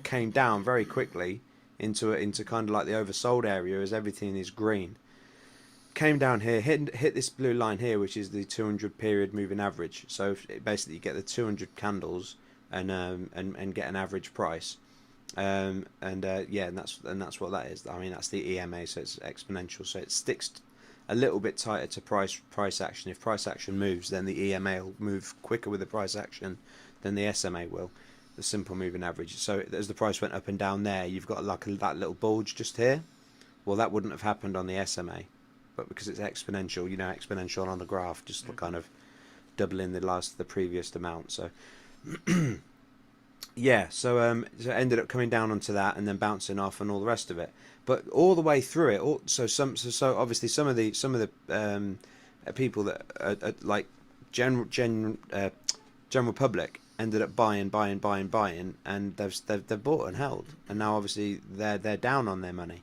Speaker 1: came down very quickly into kind of like the oversold area, as everything is green. Came down here, hit this blue line here, which is the 200 period moving average. So basically, you get the 200 candles and get an average price. And that's what that is. I mean, that's the EMA, so it's exponential. So it sticks a little bit tighter to price action. If price action moves, then the EMA will move quicker with the price action than the SMA will, the simple moving average. So as the price went up and down there, you've got like that little bulge just here. Well, that wouldn't have happened on the SMA, but because it's exponential, exponential on the graph, just kind of doubling the previous amount. So yeah, so it ended up coming down onto that and then bouncing off and all the rest of it. But all the way through it, so obviously some of the people that are like general public ended up buying, and they've bought and held, and now obviously they're down on their money,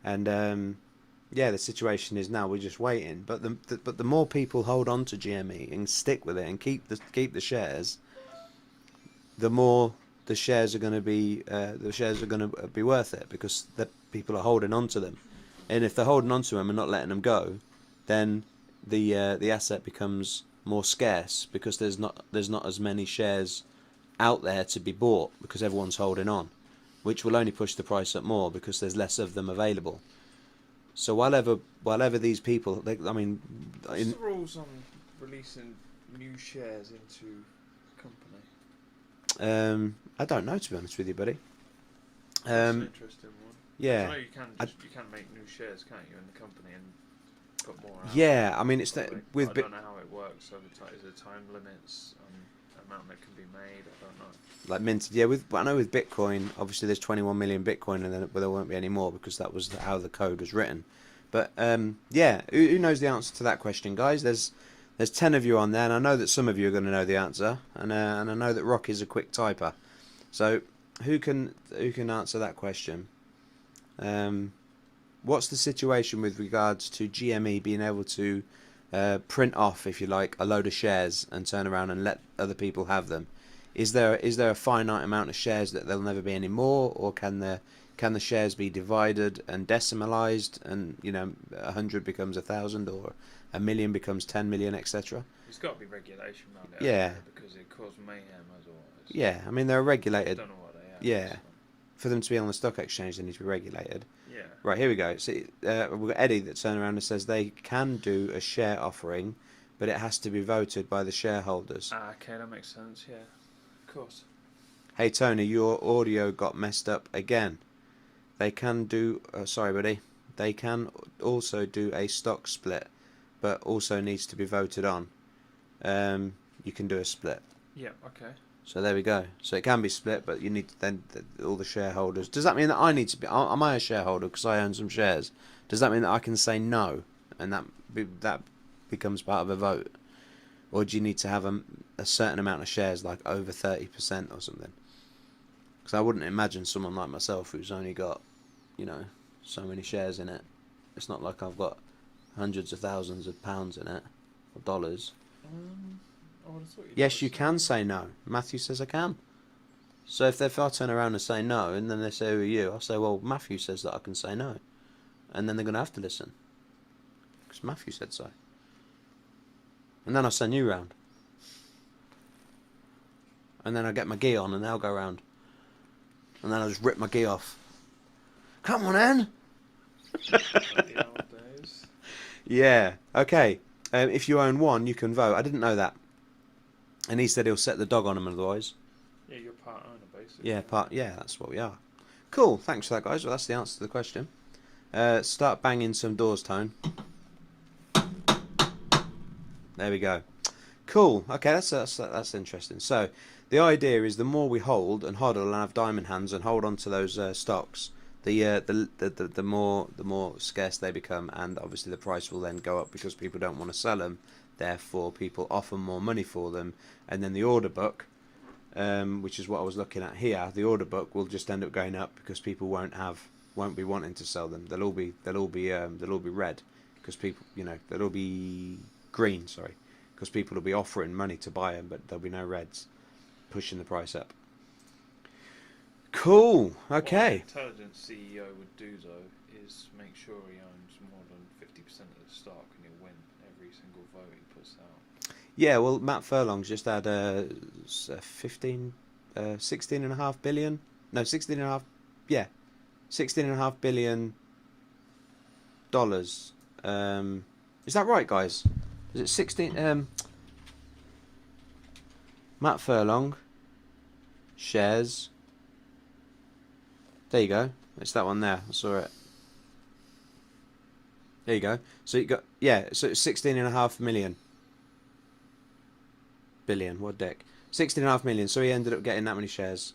Speaker 1: and the situation is now we're just waiting. But the more people hold on to GME and stick with it and keep the shares, the more the shares are going to be worth it, because the people are holding on to them, and if they're holding on to them and not letting them go, then the asset becomes more scarce, because there's not as many shares out there to be bought, because everyone's holding on, which will only push the price up more because there's less of them available. So whatever these people, what's
Speaker 2: the rules on releasing new shares into a company?
Speaker 1: I don't know, to be honest with you, buddy.
Speaker 2: That's an interesting one.
Speaker 1: Yeah,
Speaker 2: I know you can make new shares, can't you, in the company and put more out?
Speaker 1: yeah. I mean, it's that with
Speaker 2: I don't know how it works. So is there time limits on amount that can be made? I don't know.
Speaker 1: Like minted, yeah. I know with Bitcoin, obviously there's 21 million Bitcoin, and then there won't be any more because that was how the code was written. But yeah, who knows the answer to that question, guys? There's 10 of you on there, and I know that some of you are going to know the answer, and I know that Rock is a quick typer. So who can answer that question? What's the situation with regards to GME being able to print off, if you like, a load of shares and turn around and let other people have them? Is there a finite amount of shares that there'll never be any more, or can the shares be divided and decimalized, and 100 becomes 1,000, or 1,000,000 becomes 10 million, etc.?
Speaker 2: There's got to be regulation around it.
Speaker 1: Yeah.
Speaker 2: Because it caused mayhem as always.
Speaker 1: Yeah, I mean, they're regulated.
Speaker 2: I don't know what they are.
Speaker 1: Yeah. For them to be on the stock exchange, they need to be regulated.
Speaker 2: Yeah.
Speaker 1: Right, here we go. See, we've got Eddie that turned around and says they can do a share offering, but it has to be voted by the shareholders.
Speaker 2: Okay, that makes sense, yeah. Of course.
Speaker 1: Hey, Tony, your audio got messed up again. They can do... sorry, buddy. They can also do a stock split, but also needs to be voted on. You can do a split.
Speaker 2: Yeah, okay.
Speaker 1: So there we go. So it can be split, but you need to then all the shareholders. Does that mean that I need to be? Am I a shareholder because I own some shares? Does that mean that I can say no, and that becomes part of a vote, or do you need to have a certain amount of shares, like over 30% or something? Because I wouldn't imagine someone like myself who's only got, so many shares in it. It's not like I've got hundreds of thousands of pounds in it, or dollars. Yes, you can say no. Matthew says I can. So if I turn around and say no, and then they say, who are you? I'll say, well, Matthew says that I can say no. And then they're going to have to listen. because Matthew said so. And then I'll send you round. And then I'll get my gi on and they'll go round. And then I'll just rip my gi off. Come on, Anne!
Speaker 2: Like the old days.
Speaker 1: Yeah, okay. If you own one, you can vote. I didn't know that. And he said he'll set the dog on him otherwise.
Speaker 2: Yeah, you're part owner, basically.
Speaker 1: Yeah, that's what we are. Cool, thanks for that, guys. Well, that's the answer to the question. Start banging some doors, Tone. There we go. Cool. Okay, that's interesting. So, the idea is the more we hold and hodl and have diamond hands and hold on to those stocks, the more scarce they become, and obviously the price will then go up because people don't want to sell them. Therefore, people offer more money for them, and then the order book, which is what I was looking at here, the order book will just end up going up because people won't be wanting to sell them. They'll all be red because people, they'll all be green. Sorry, because people will be offering money to buy them, but there'll be no reds, pushing the price up. Cool. Okay.
Speaker 2: What an intelligent CEO would do, though, is make sure he owns more than 50% of the stock, and he'll win every single vote he puts out.
Speaker 1: Yeah, well, Matt Furlong's just had 16.5 billion. No, 16.5. Yeah, 16.5 billion dollars. Is that right, guys? Is it 16? Matt Furlong shares. There you go. It's that one there. I saw it. There you go. So you got, yeah. So it's 16.5 million. Billion. What dick? 16.5 million. So he ended up getting that many shares.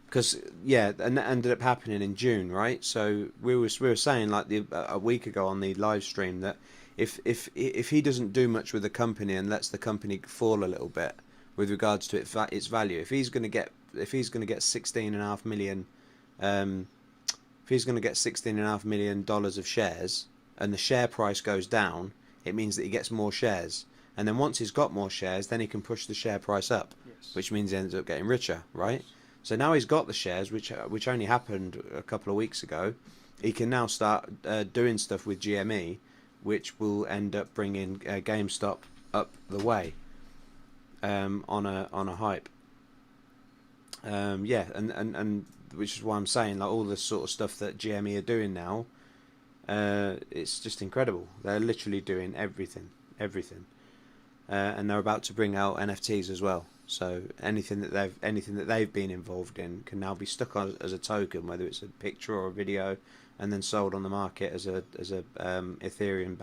Speaker 1: Because and that ended up happening in June, right? So we were saying like a week ago on the live stream that if he doesn't do much with the company and lets the company fall a little bit with regards to its value, if he's going to get 16.5 million, if he's going to get $16.5 million of shares, and the share price goes down, it means that he gets more shares, and then once he's got more shares, then he can push the share price up,
Speaker 2: Yes.
Speaker 1: which means he ends up getting richer, right? So now he's got the shares, which only happened a couple of weeks ago. He can now start doing stuff with GME, which will end up bringing GameStop up the way on a hype. And which is why I'm saying like all this sort of stuff that GME are doing now, it's just incredible. They're literally doing everything, and they're about to bring out NFTs as well. So anything that they've been involved in can now be stuck on as a token, whether it's a picture or a video, and then sold on the market as a Ethereum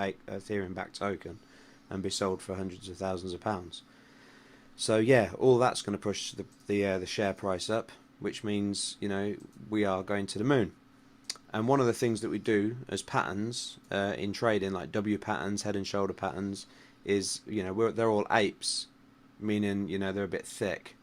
Speaker 1: backed token, and be sold for hundreds of thousands of pounds. So yeah, all that's going to push the share price up, which means we are going to the moon. And one of the things that we do as patterns in trading, like W patterns, head and shoulder patterns, is they're all apes, meaning they're a bit thick.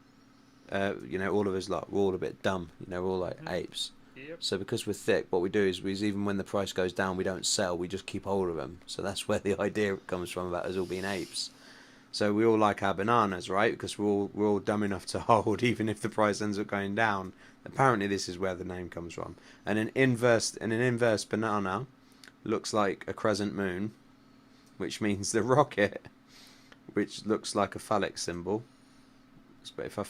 Speaker 1: All of us we're all a bit dumb. We're all like apes.
Speaker 2: Yep.
Speaker 1: So because we're thick, what we do is even when the price goes down, we don't sell. We just keep hold of them. So that's where the idea comes from about us all being apes. So we all like our bananas, right? Because we're all dumb enough to hold, even if the price ends up going down. Apparently, this is where the name comes from. And an inverse banana looks like a crescent moon, which means the rocket, which looks like a phallic symbol. But if I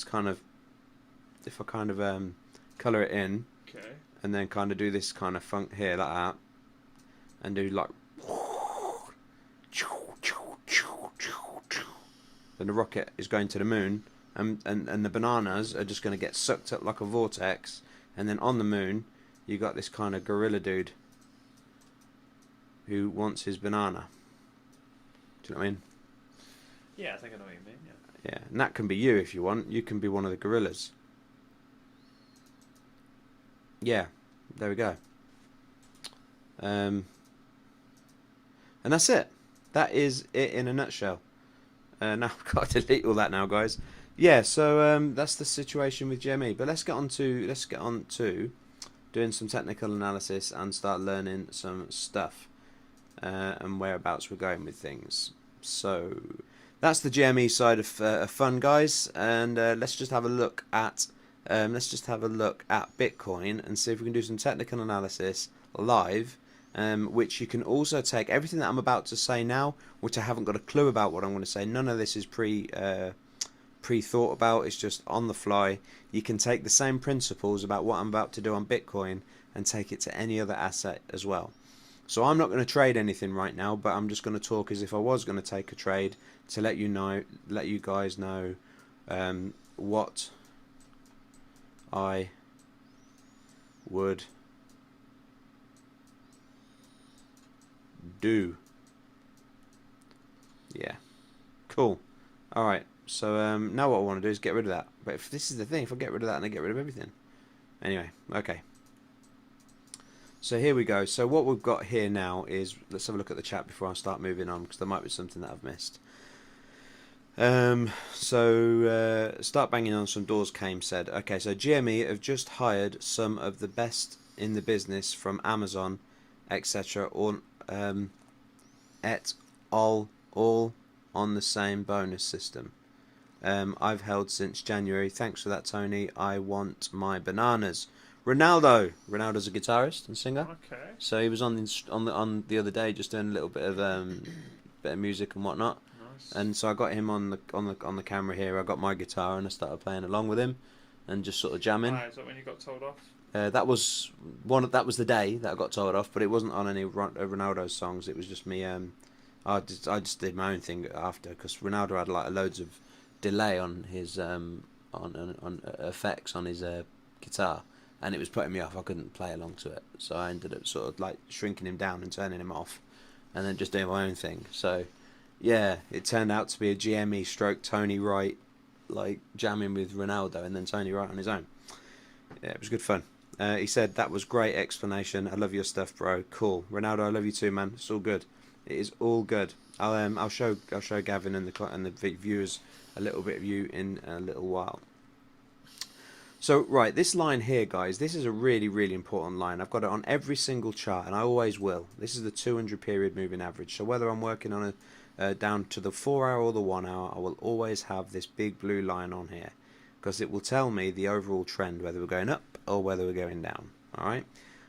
Speaker 1: kind of color it in,
Speaker 2: Okay.
Speaker 1: and then kind of do this kind of funk here like that, and do like. Then the rocket is going to the moon, and the bananas are just going to get sucked up like a vortex, and then on the moon you got this kind of gorilla dude who wants his banana. Do you know what I mean?
Speaker 2: Yeah, I think I know what you mean. Yeah.
Speaker 1: Yeah, and that can be you if you want. You can be one of the gorillas. Yeah, there we go. And that's it. That is it in a nutshell. Now I've got to delete all that now, guys. Yeah, so that's the situation with GME. But let's get on to doing some technical analysis and start learning some stuff and whereabouts we're going with things. So that's the GME side of fun, guys. And let's just have a look at Bitcoin and see if we can do some technical analysis live which you can also take everything that I'm about to say now, which I haven't got a clue about what I'm going to say. None of this is pre-thought about. It's just on the fly. You can take the same principles about what I'm about to do on Bitcoin and take it to any other asset as well. So I'm not going to trade anything right now, but I'm just going to talk as if I was going to take a trade to let you guys know what I would do. Yeah, cool. All right. So now what I want to do is get rid of that. But if this is the thing, if I get rid of that, and I get rid of everything. Anyway, okay. So here we go. So what we've got here now is, let's have a look at the chat before I start moving on, because there might be something that I've missed. Start banging on some doors, Kame said. Okay, so GME have just hired some of the best in the business from Amazon, etc. Et al. All on the same bonus system. I've held since January. Thanks for that, Tony. I want my bananas. Ronaldo's a guitarist and singer.
Speaker 2: Okay.
Speaker 1: So he was on the other day, just doing a little bit of music and whatnot.
Speaker 2: Nice.
Speaker 1: And so I got him on the camera here. I got my guitar and I started playing along with him, and just sort of jamming.
Speaker 2: Is that when you got told off?
Speaker 1: That was the day that I got told off, but it wasn't on any Ronaldo's songs. It was just me. I just did my own thing after, because Ronaldo had like loads of delay on his on effects on his guitar, and it was putting me off. I couldn't play along to it, so I ended up sort of like shrinking him down and turning him off, and then just doing my own thing. So yeah, it turned out to be a GME stroke Tony Wright, like jamming with Ronaldo, and then Tony Wright on his own. Yeah, it was good fun. He said that was great explanation. I love your stuff, bro. Cool, Ronaldo. I love you too, man. It's all good. It is all good. I'll show Gavin and the viewers a little bit of you in a little while. So right, this line here, guys, this is a really, really important line. I've got it on every single chart, and I always will. This is the 200 period moving average. So whether I'm working on a down to the 4 hour or the 1 hour, I will always have this big blue line on here, because it will tell me the overall trend, whether we're going up or whether we're going down. All right.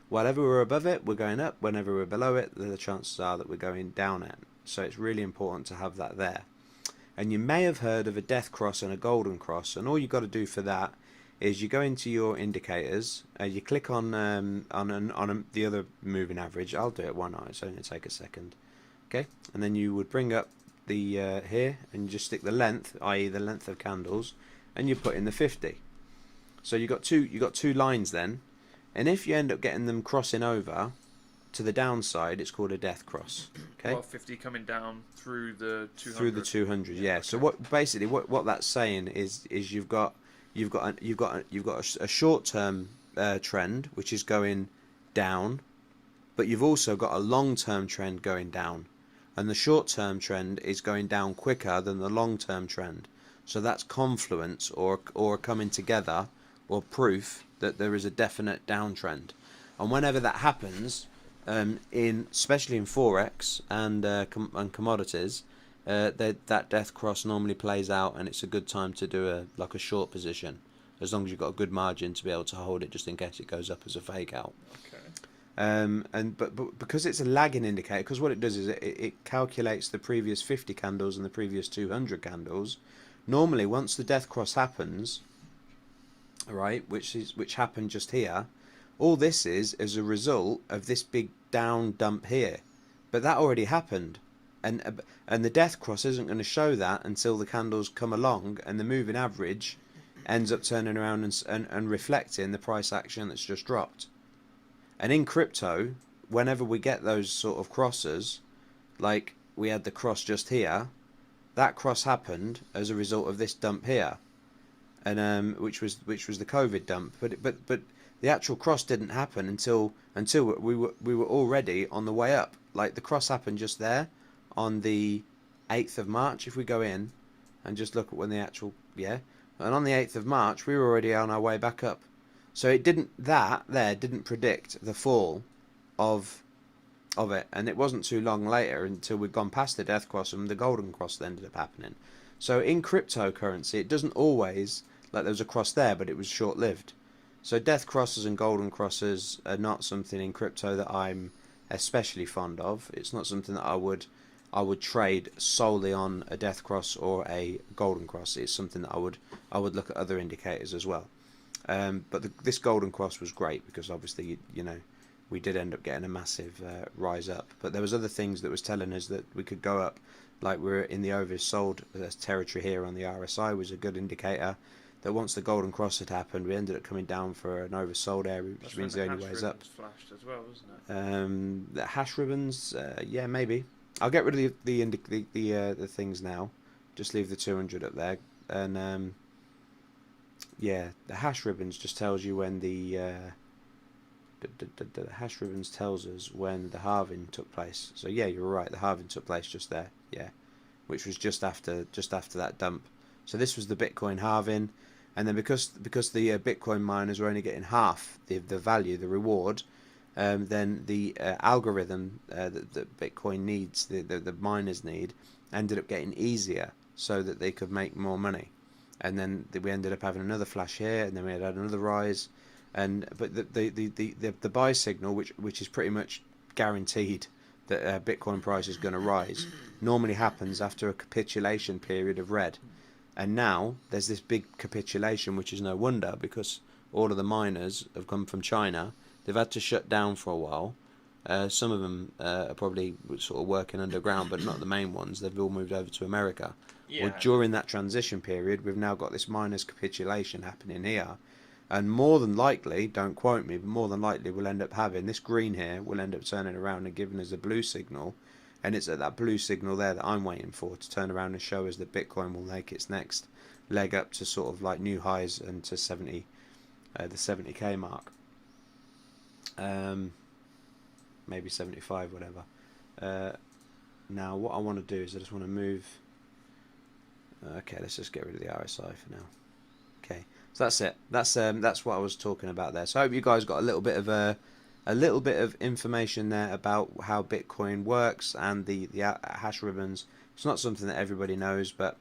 Speaker 1: Whenever we're above it, we're going up. Whenever we're below it, the chances are that we're going down it. So it's really important to have that there. And you may have heard of a death cross and a golden cross, and all you've got to do for that is you go into your indicators, you click on the other moving average. I'll do it, why not? It's only going to take a second. Okay, and then you would bring up the here, and you just stick the length, i.e. the length of candles, and you put in the 50. So you got two lines then. And if you end up getting them crossing over to the downside, it's called a death cross. Okay.
Speaker 2: Well, 50 coming down through the 200.
Speaker 1: Through the 200, yeah. So what that's saying is you've got a short-term trend which is going down, but you've also got a long-term trend going down, and the short-term trend is going down quicker than the long-term trend. So that's confluence or coming together, or proof that there is a definite downtrend. And whenever that happens, especially in forex and commodities, that death cross normally plays out, and it's a good time to do a short position, as long as you've got a good margin to be able to hold it, just in case it goes up as a fake out.
Speaker 2: Okay.
Speaker 1: But because it's a lagging indicator, because what it does is it calculates the previous 50 candles and the previous 200 candles. Normally, once the death cross happens, right, which happened just here, all this is as a result of this big down dump here, but that already happened, and the death cross isn't going to show that until the candles come along and the moving average ends up turning around and reflecting the price action that's just dropped. And in crypto, whenever we get those sort of crosses, like we had the cross just here, that cross happened as a result of this dump here, and which was the COVID dump. But the actual cross didn't happen until we were already on the way up. Like the cross happened just there on the 8th of March. If we go in and just look at when the actual and on the 8th of March we were already on our way back up. So it didn't predict the fall of it, and it wasn't too long later until we'd gone past the death cross and the golden cross that ended up happening. So in cryptocurrency, it doesn't always, like there was a cross there, but it was short-lived. So death crosses and golden crosses are not something in crypto that I'm especially fond of. It's not something that I would trade solely on a death cross or a golden cross. It's something that I would look at other indicators as well. But this golden cross was great because obviously we did end up getting a massive rise up. But there was other things that was telling us that we could go up, like we're in the oversold territory here on the RSI was a good indicator. That once the golden cross had happened, we ended up coming down for an oversold area, which means the only way is up.
Speaker 2: Flashed as well, wasn't it?
Speaker 1: The hash ribbons, yeah, maybe. I'll get rid of the things now. Just leave the 200 up there, and yeah, the hash ribbons just tells you when the hash ribbons tells us when the halving took place. So yeah, you're right. The halving took place just there. Yeah, which was just after that dump. So this was the Bitcoin halving. And then because the Bitcoin miners were only getting half the value, the reward, then the algorithm that Bitcoin needs, the miners need, ended up getting easier so that they could make more money. And then we ended up having another flash here, and then we had another rise. But the buy signal, which is pretty much guaranteed that Bitcoin price is going to rise, normally happens after a capitulation period of red. And now there's this big capitulation, which is no wonder because all of the miners have come from China. They've had to shut down for a while. Some of them are probably sort of working underground, but not the main ones. They've all moved over to America.
Speaker 2: Yeah.
Speaker 1: Well, during that transition period, we've now got this miners capitulation happening here. And more than likely, don't quote me, but more than likely we'll end up having this green here will end up turning around and giving us a blue signal. And it's at that blue signal there that I'm waiting for to turn around and show us that Bitcoin will make its next leg up to sort of like new highs and to 70, the 70k mark. Maybe 75, whatever. Now what I want to do is I just want to move. Okay, let's just get rid of the RSI for now. Okay, so that's it. That's what I was talking about there. So I hope you guys got a little bit of information there about how Bitcoin works and the hash ribbons. It's not something that everybody knows, but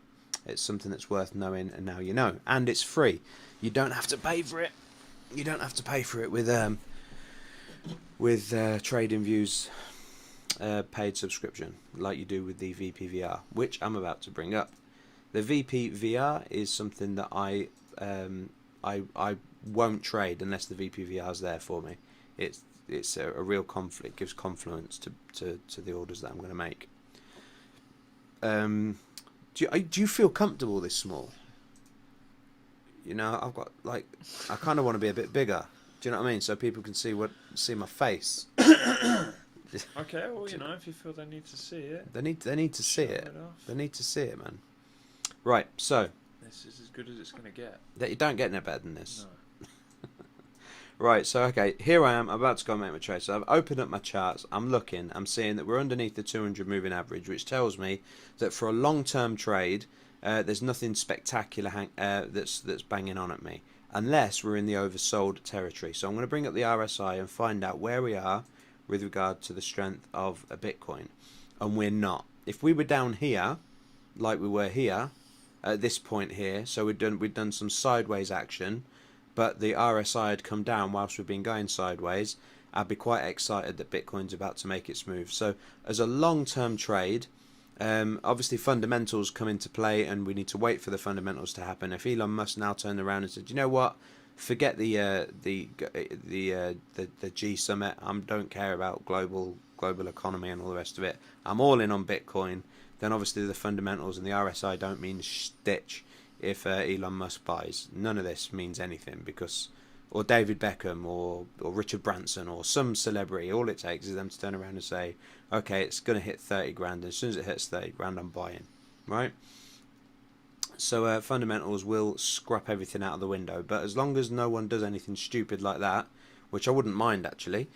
Speaker 1: it's something that's worth knowing, and now you know. And it's free. You don't have to pay for it. You don't have to pay for it with TradingView's paid subscription like you do with the VPVR, which I'm about to bring up. The VPVR is something that I won't trade unless the VPVR is there for me. It's a real conflict, gives confluence to the orders that I'm going to make. Do you feel comfortable this small? I've got I kind of want to be a bit bigger. Do you know what I mean? So people can see my face.
Speaker 2: Okay, well, if you feel they need to see it.
Speaker 1: They need to see it. They need to see it, man. Right, so.
Speaker 2: This is as good as it's going to get.
Speaker 1: That you don't get no better than this.
Speaker 2: No.
Speaker 1: Right, so okay, here I am. I'm about to go and make my trade. So I've opened up my charts. I'm looking. I'm seeing that we're underneath the 200 moving average, which tells me that for a long-term trade, there's nothing spectacular that's banging on at me, unless we're in the oversold territory. So I'm going to bring up the RSI and find out where we are with regard to the strength of a Bitcoin, and we're not. If we were down here, like we were here, at this point here, so we'd done some sideways action, but the RSI had come down whilst we've been going sideways, I'd be quite excited that Bitcoin's about to make its move. So as a long-term trade, obviously fundamentals come into play, and we need to wait for the fundamentals to happen. If Elon Musk now turned around and said, you know what, forget the G summit, I don't care about global economy and all the rest of it, I'm all in on Bitcoin, then obviously the fundamentals and the RSI don't mean stitch if Elon Musk buys. None of this means anything, because, or David Beckham or Richard Branson or some celebrity, all it takes is them to turn around and say, okay, it's going to hit 30 grand, and as soon as it hits 30 grand, I'm buying, right? So fundamentals will scrap everything out of the window, but as long as no one does anything stupid like that, which I wouldn't mind actually,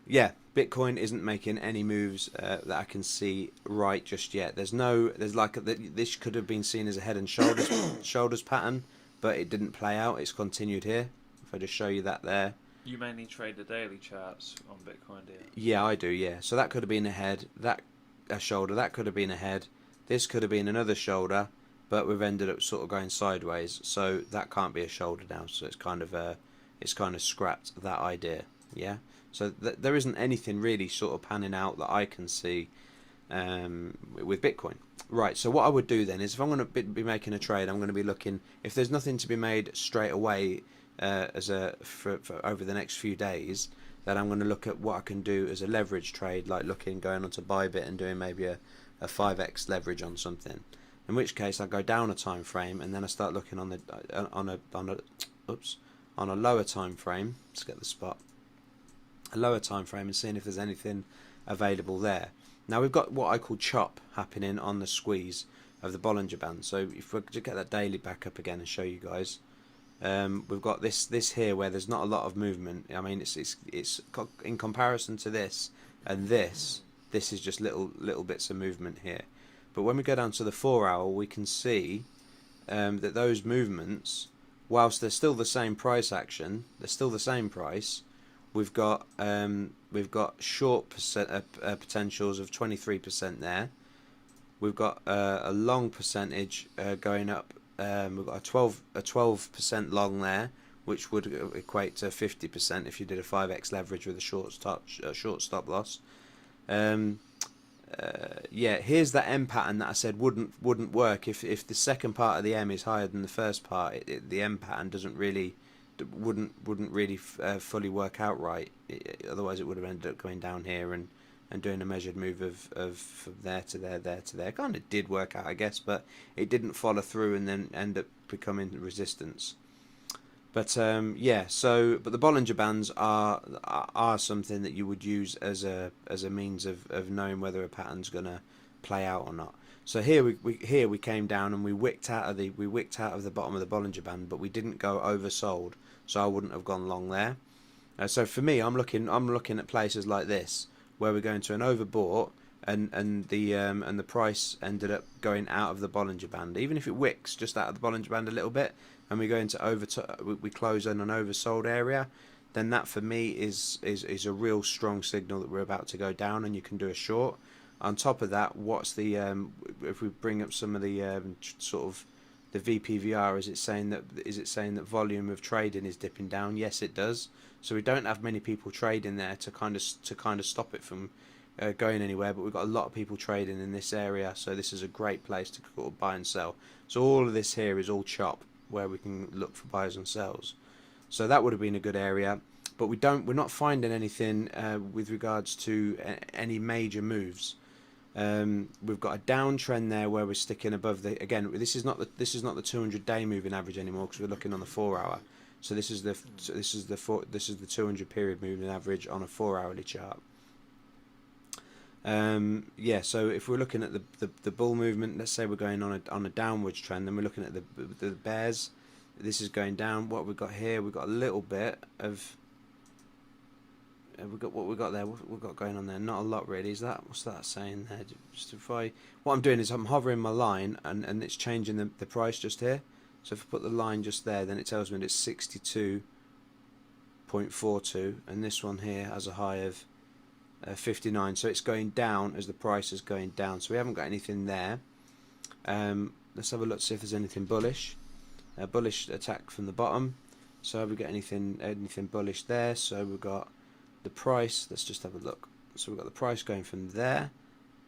Speaker 1: yeah, Bitcoin isn't making any moves that I can see right just yet. This could have been seen as a head and shoulders pattern, but it didn't play out. It's continued here. If I just show you that there.
Speaker 2: You mainly trade the daily charts on Bitcoin, do you?
Speaker 1: Yeah, I do. Yeah, so that could have been a head, a shoulder. That could have been a head. This could have been another shoulder, but we've ended up sort of going sideways. So that can't be a shoulder now. So it's kind of scrapped that idea. Yeah, so there isn't anything really sort of panning out that I can see with Bitcoin. Right, so what I would do then is if I'm going to be making a trade, I'm going to be looking, if there's nothing to be made straight away for over the next few days, then I'm going to look at what I can do as a leverage trade, like going onto Bybit and doing maybe a 5x leverage on something. In which case I go down a time frame and then I start looking on a lower time frame. Let's get the spot. A lower time frame and seeing if there's anything available there. Now we've got what I call chop happening on the squeeze of the Bollinger Band. So if we get that daily back up again and show you guys, we've got this here where there's not a lot of movement. I mean, it's in comparison to this and this is just little bits of movement here. But when we go down to the 4 hour, we can see that those movements, whilst they're still the same price action, they're still the same price. We've got short potentials of 23% there. We've got a long percentage going up. We've got a 12% long there, which would equate to 50% if you did a 5x leverage with a short stop loss. Yeah, here's that M pattern that I said wouldn't work if the second part of the M is higher than the first part. The M pattern wouldn't really fully work out right. Otherwise, it would have ended up going down here and doing a measured move of from there to there, there to there. Kind of did work out, I guess, but it didn't follow through and then end up becoming resistance. But yeah, but the Bollinger Bands are something that you would use as a means of knowing whether a pattern's gonna play out or not. So here we came down and we wicked out of the bottom of the Bollinger Band, but we didn't go oversold, so I wouldn't have gone long there. So for me, I'm looking at places like this where we're going to an overbought and the price ended up going out of the Bollinger Band. Even if it wicks just out of the Bollinger Band a little bit, and we go into we close in an oversold area, then that for me is a real strong signal that we're about to go down, and you can do a short. On top of that, what's the if we bring up some of the sort of the VPVR, is it saying that volume of trading is dipping down? Yes, it does. So we don't have many people trading there to kind of stop it from going anywhere, but we've got a lot of people trading in this area, so this is a great place to sort of buy and sell. So all of this here is all chop, where we can look for buyers and sells. So that would have been a good area, but we're not finding anything with regards to any major moves. We've got a downtrend there where we're sticking above the, again, this is not the 200-day moving average anymore because we're looking on the 4 hour. So this is the 200 period moving average on a 4 hourly chart. Yeah, so if we're looking at the bull movement, let's say we're going on a downwards trend, then we're looking at the bears. This is going down. What we've got here, we've got a little bit of we've got what we've got there. What we've got going on there? Not a lot really. What's that saying there? Just what I'm doing is I'm hovering my line and it's changing the price just here. So if I put the line just there, then it tells me that it's 62.42, and this one here has a high of 59. So it's going down as the price is going down. So we haven't got anything there. Let's have a look, see if there's anything bullish. Bullish attack from the bottom. So have we got anything bullish there? So we've got the price. Let's just have a look. So we've got the price going from there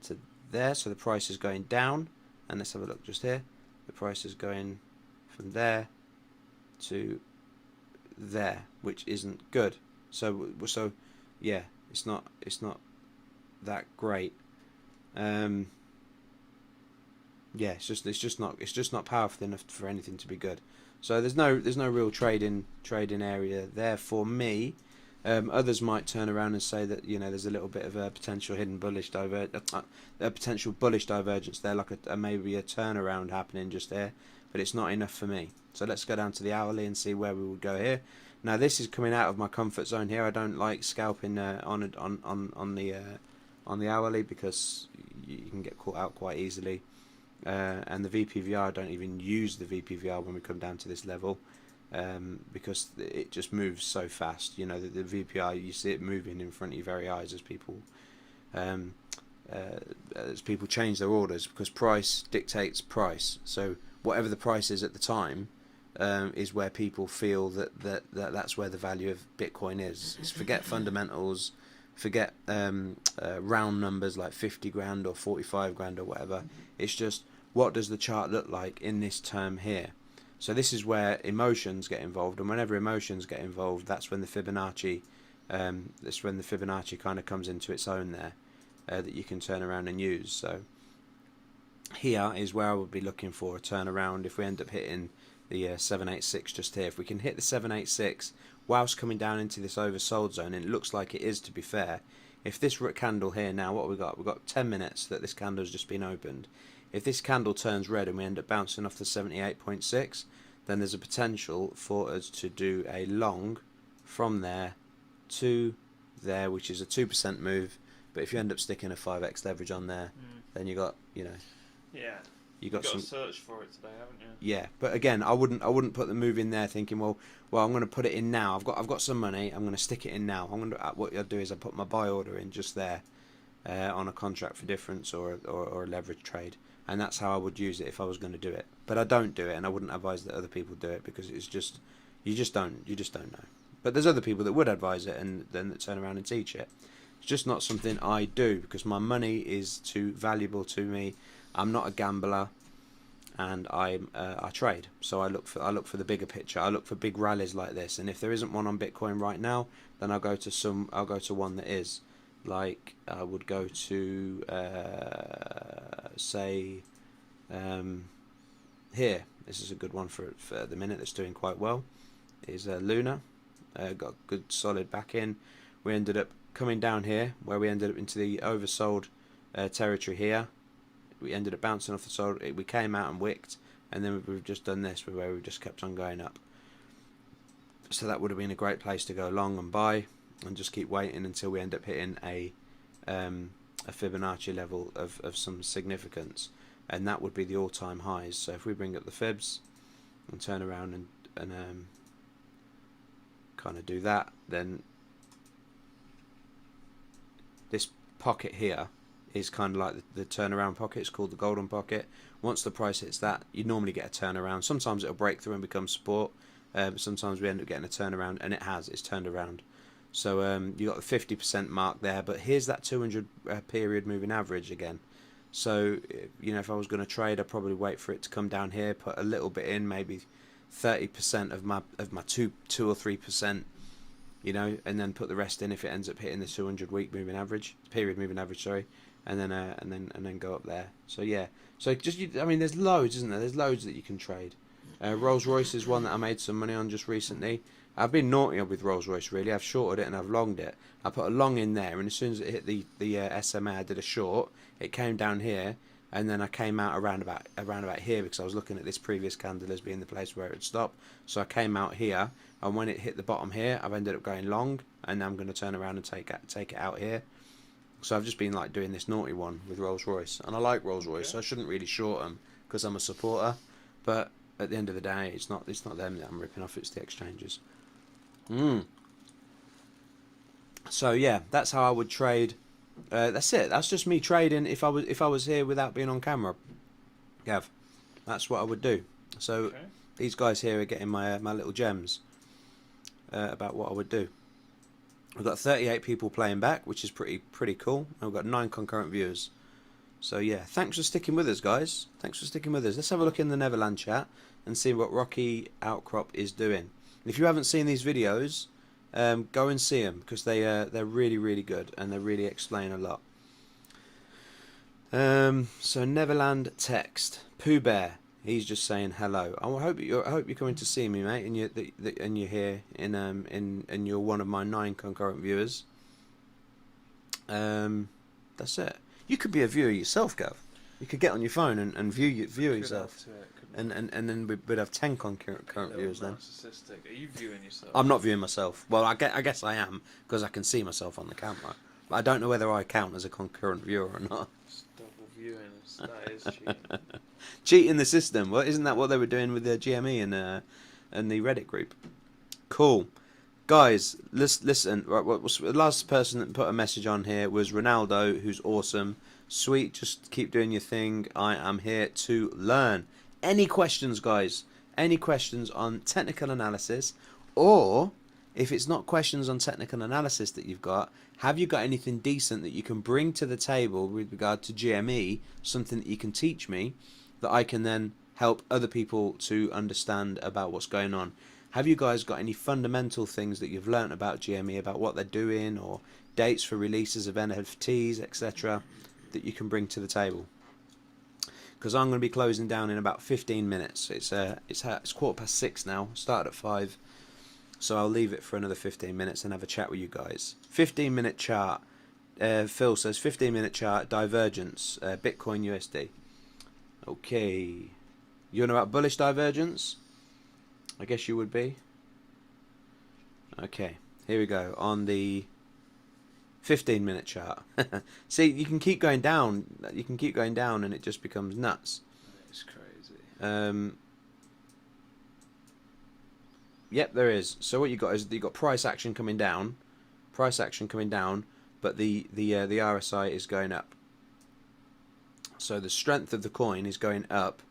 Speaker 1: to there. So the price is going down. And let's have a look just here. The price is going from there to there, which isn't good. So yeah, it's not that great. Yeah, it's just not powerful enough for anything to be good. So there's no real trading area there for me. Others might turn around and say that there's a little bit of a potential hidden bullish a potential bullish divergence there, like maybe a turnaround happening just there, but it's not enough for me. So let's go down to the hourly and see where we would go here. Now this is coming out of my comfort zone here. I don't like scalping on the hourly because you can get caught out quite easily. And the VPVR, I don't even use the VPVR when we come down to this level because it just moves so fast. The VPVR, you see it moving in front of your very eyes as people change their orders, because price dictates price. So whatever the price is at the time, is where people feel that's where the value of Bitcoin is. It's forget fundamentals, forget round numbers like 50 grand or 45 grand or whatever. It's just, what does the chart look like in this term here? So this is where emotions get involved, and whenever emotions get involved, that's when the Fibonacci kind of comes into its own there, that you can turn around and use. So here is where I would be looking for a turnaround if we end up hitting the 786 just here. If we can hit the 786 whilst coming down into this oversold zone, and it looks like it is, to be fair. If this candle here now, what we got? We've got 10 minutes that this candle has just been opened. If this candle turns red and we end up bouncing off the 78.6, then there's a potential for us to do a long from there to there, which is a 2% move. But if you end up sticking a 5x leverage on there, then you got, you know,
Speaker 2: Yeah.
Speaker 1: you got
Speaker 2: You've got
Speaker 1: some.
Speaker 2: to search for it today, haven't you?
Speaker 1: Yeah, but again, I wouldn't put the move in there thinking, well, I'm going to put it in now. I've got some money. I'm going to stick it in now. What I'll do is I put my buy order in just there, on a contract for difference or a leverage trade, and that's how I would use it if I was going to do it. But I don't do it, and I wouldn't advise that other people do it, because it's just you just don't know. But there's other people that would advise it and then turn around and teach it. It's just not something I do, because my money is too valuable to me. I'm not a gambler, and I trade. So I look for the bigger picture. I look for big rallies like this, and if there isn't one on Bitcoin right now, then I'll go to one that is. Like I would go to say here. This is a good one for the minute that's doing quite well. Is Luna. Got good solid back in. We ended up coming down here, where we ended up into the oversold territory here. We ended up bouncing off the sold. We came out and wicked, and then we've just done this, where we've just kept on going up. So that would have been a great place to go long and buy, and just keep waiting until we end up hitting a Fibonacci level of some significance, and that would be the all-time highs. So if we bring up the fibs and turn around and kind of do that, then this pocket here is kind of like the turnaround pocket. It's called the golden pocket. Once the price hits that, you normally get a turnaround. Sometimes it'll break through and become support. Sometimes we end up getting a turnaround, and it's turned around. So you got the 50% mark there, but here's that 200 period moving average again. So you know, if I was going to trade, I'd probably wait for it to come down here, put a little bit in, maybe 30% of my 2 or 3%, you know, and then put the rest in if it ends up hitting the 200 week moving average, period moving average, sorry, and then go up there. So yeah, so I mean, there's loads, isn't there? There's loads that you can trade. Rolls Royce is one that I made some money on just recently. I've been naughty with Rolls Royce, really. I've shorted it and I've longed it. I put a long in there, and as soon as it hit the SMA, I did a short. It came down here, and then I came out around about here, because I was looking at this previous candle as being the place where it would stop. So I came out here, and when it hit the bottom here, I've ended up going long, and now I'm going to turn around and take it out here. So I've just been like doing this naughty one with Rolls Royce, and I like Rolls Royce, so I shouldn't really short them because I'm a supporter. But at the end of the day, it's not them that I'm ripping off; it's the exchanges. So yeah, that's how I would trade. That's it. That's just me trading. If I was here without being on camera, Gav, that's what I would do. So these guys here are getting my little gems about what I would do. We've got 38 people playing back, which is pretty cool. And we've got 9 concurrent viewers. So yeah, thanks for sticking with us, guys. Thanks for sticking with us. Let's have a look in the Neverland chat and see what Rocky Outcrop is doing. If you haven't seen these videos, go and see them, because they're really good, and they really explain a lot. So Neverland text Pooh Bear. He's just saying hello. I hope you're coming to see me, mate, and you're here and you're one of my 9 concurrent viewers. That's it. You could be a viewer yourself, Gav. You could get on your phone and view yourself. And then we'd have 10 concurrent viewers then.
Speaker 2: Narcissistic. Are you viewing yourself?
Speaker 1: I'm not viewing myself. Well, I guess I am, because I can see myself on the camera. But I don't know whether I count as a concurrent viewer or not.
Speaker 2: It's double viewing. That is cheating.
Speaker 1: Cheating the system. Well, isn't that what they were doing with the GME and the Reddit group? Cool. Guys, listen. Right, the last person that put a message on here was Ronaldo, who's awesome. Sweet, just keep doing your thing. I am here to learn. Any questions, guys? any questions on technical analysis, or if it's not questions on technical analysis that you've got, have you got anything decent that you can bring to the table with regard to GME, something that you can teach me that I can then help other people to understand about what's going on? Have you guys got any fundamental things that you've learnt about GME, about what they're doing, or dates for releases of NFTs, etc., that you can bring to the table? Because I'm going to be closing down in about 15 minutes. It's 6:15 now. Started at 5, so I'll leave it for another 15 minutes and have a chat with you guys. 15-minute chart. Phil says 15-minute chart divergence. Bitcoin USD. Okay. You know about bullish divergence? I guess you would be. Okay, here we go on the 15-minute chart. See, you can keep going down. You can keep going down, and it just becomes nuts.
Speaker 2: It's crazy.
Speaker 1: Yep, there is. So what you got is you got price action coming down, but the RSI is going up. So the strength of the coin is going up.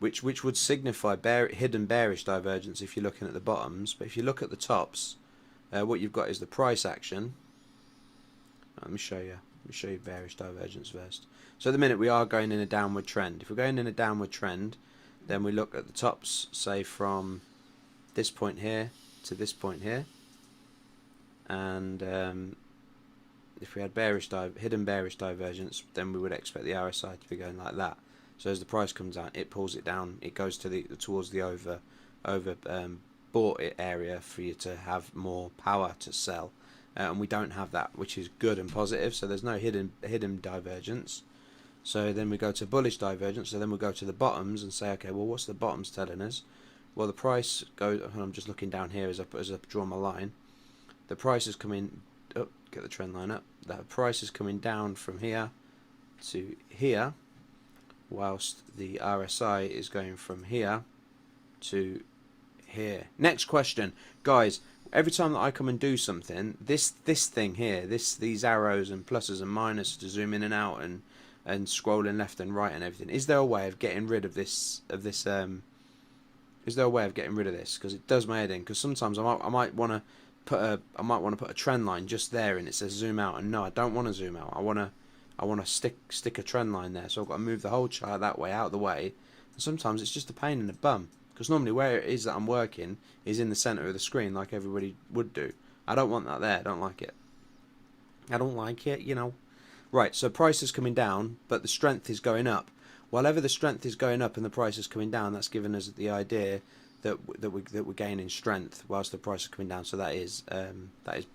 Speaker 1: Which would signify hidden bearish divergence if you're looking at the bottoms. But if you look at the tops, what you've got is the price action. Let me show you. Let me show you bearish divergence first. So at the minute we are going in a downward trend. If we're going in a downward trend, then we look at the tops, say from this point here to this point here, and if we had hidden bearish divergence, then we would expect the RSI to be going like that. So as the price comes down, it pulls it down. It goes to towards the bought it area for you to have more power to sell, and we don't have that, which is good and positive. So there's no hidden divergence. So then we go to bullish divergence. So then we'll go to the bottoms and say, okay, well, what's the bottoms telling us? Well, the price goes. I'm just looking down here as I draw my line. The price is coming up. Get the trend line up. The price is coming down from here to here, whilst the RSI is going from here to here. Next question, guys. Every time that I come and do something, this thing here, these arrows and pluses and minuses to zoom in and out and scrolling left and right and everything. Is there a way of getting rid of this? Is there a way of getting rid of this? Because it does my head in. Because sometimes I might want to put a trend line just there, and it says zoom out. And no, I don't want to zoom out. I want to stick a trend line there. So I've got to move the whole chart that way, out of the way. And sometimes it's just a pain in the bum. Because normally where it is that I'm working is in the centre of the screen, like everybody would do. I don't want that there. I don't like it. I don't like it, you know. Right, so price is coming down, but the strength is going up. Whenever the strength is going up and the price is coming down, that's given us the idea that we're gaining strength whilst the price is coming down. So that is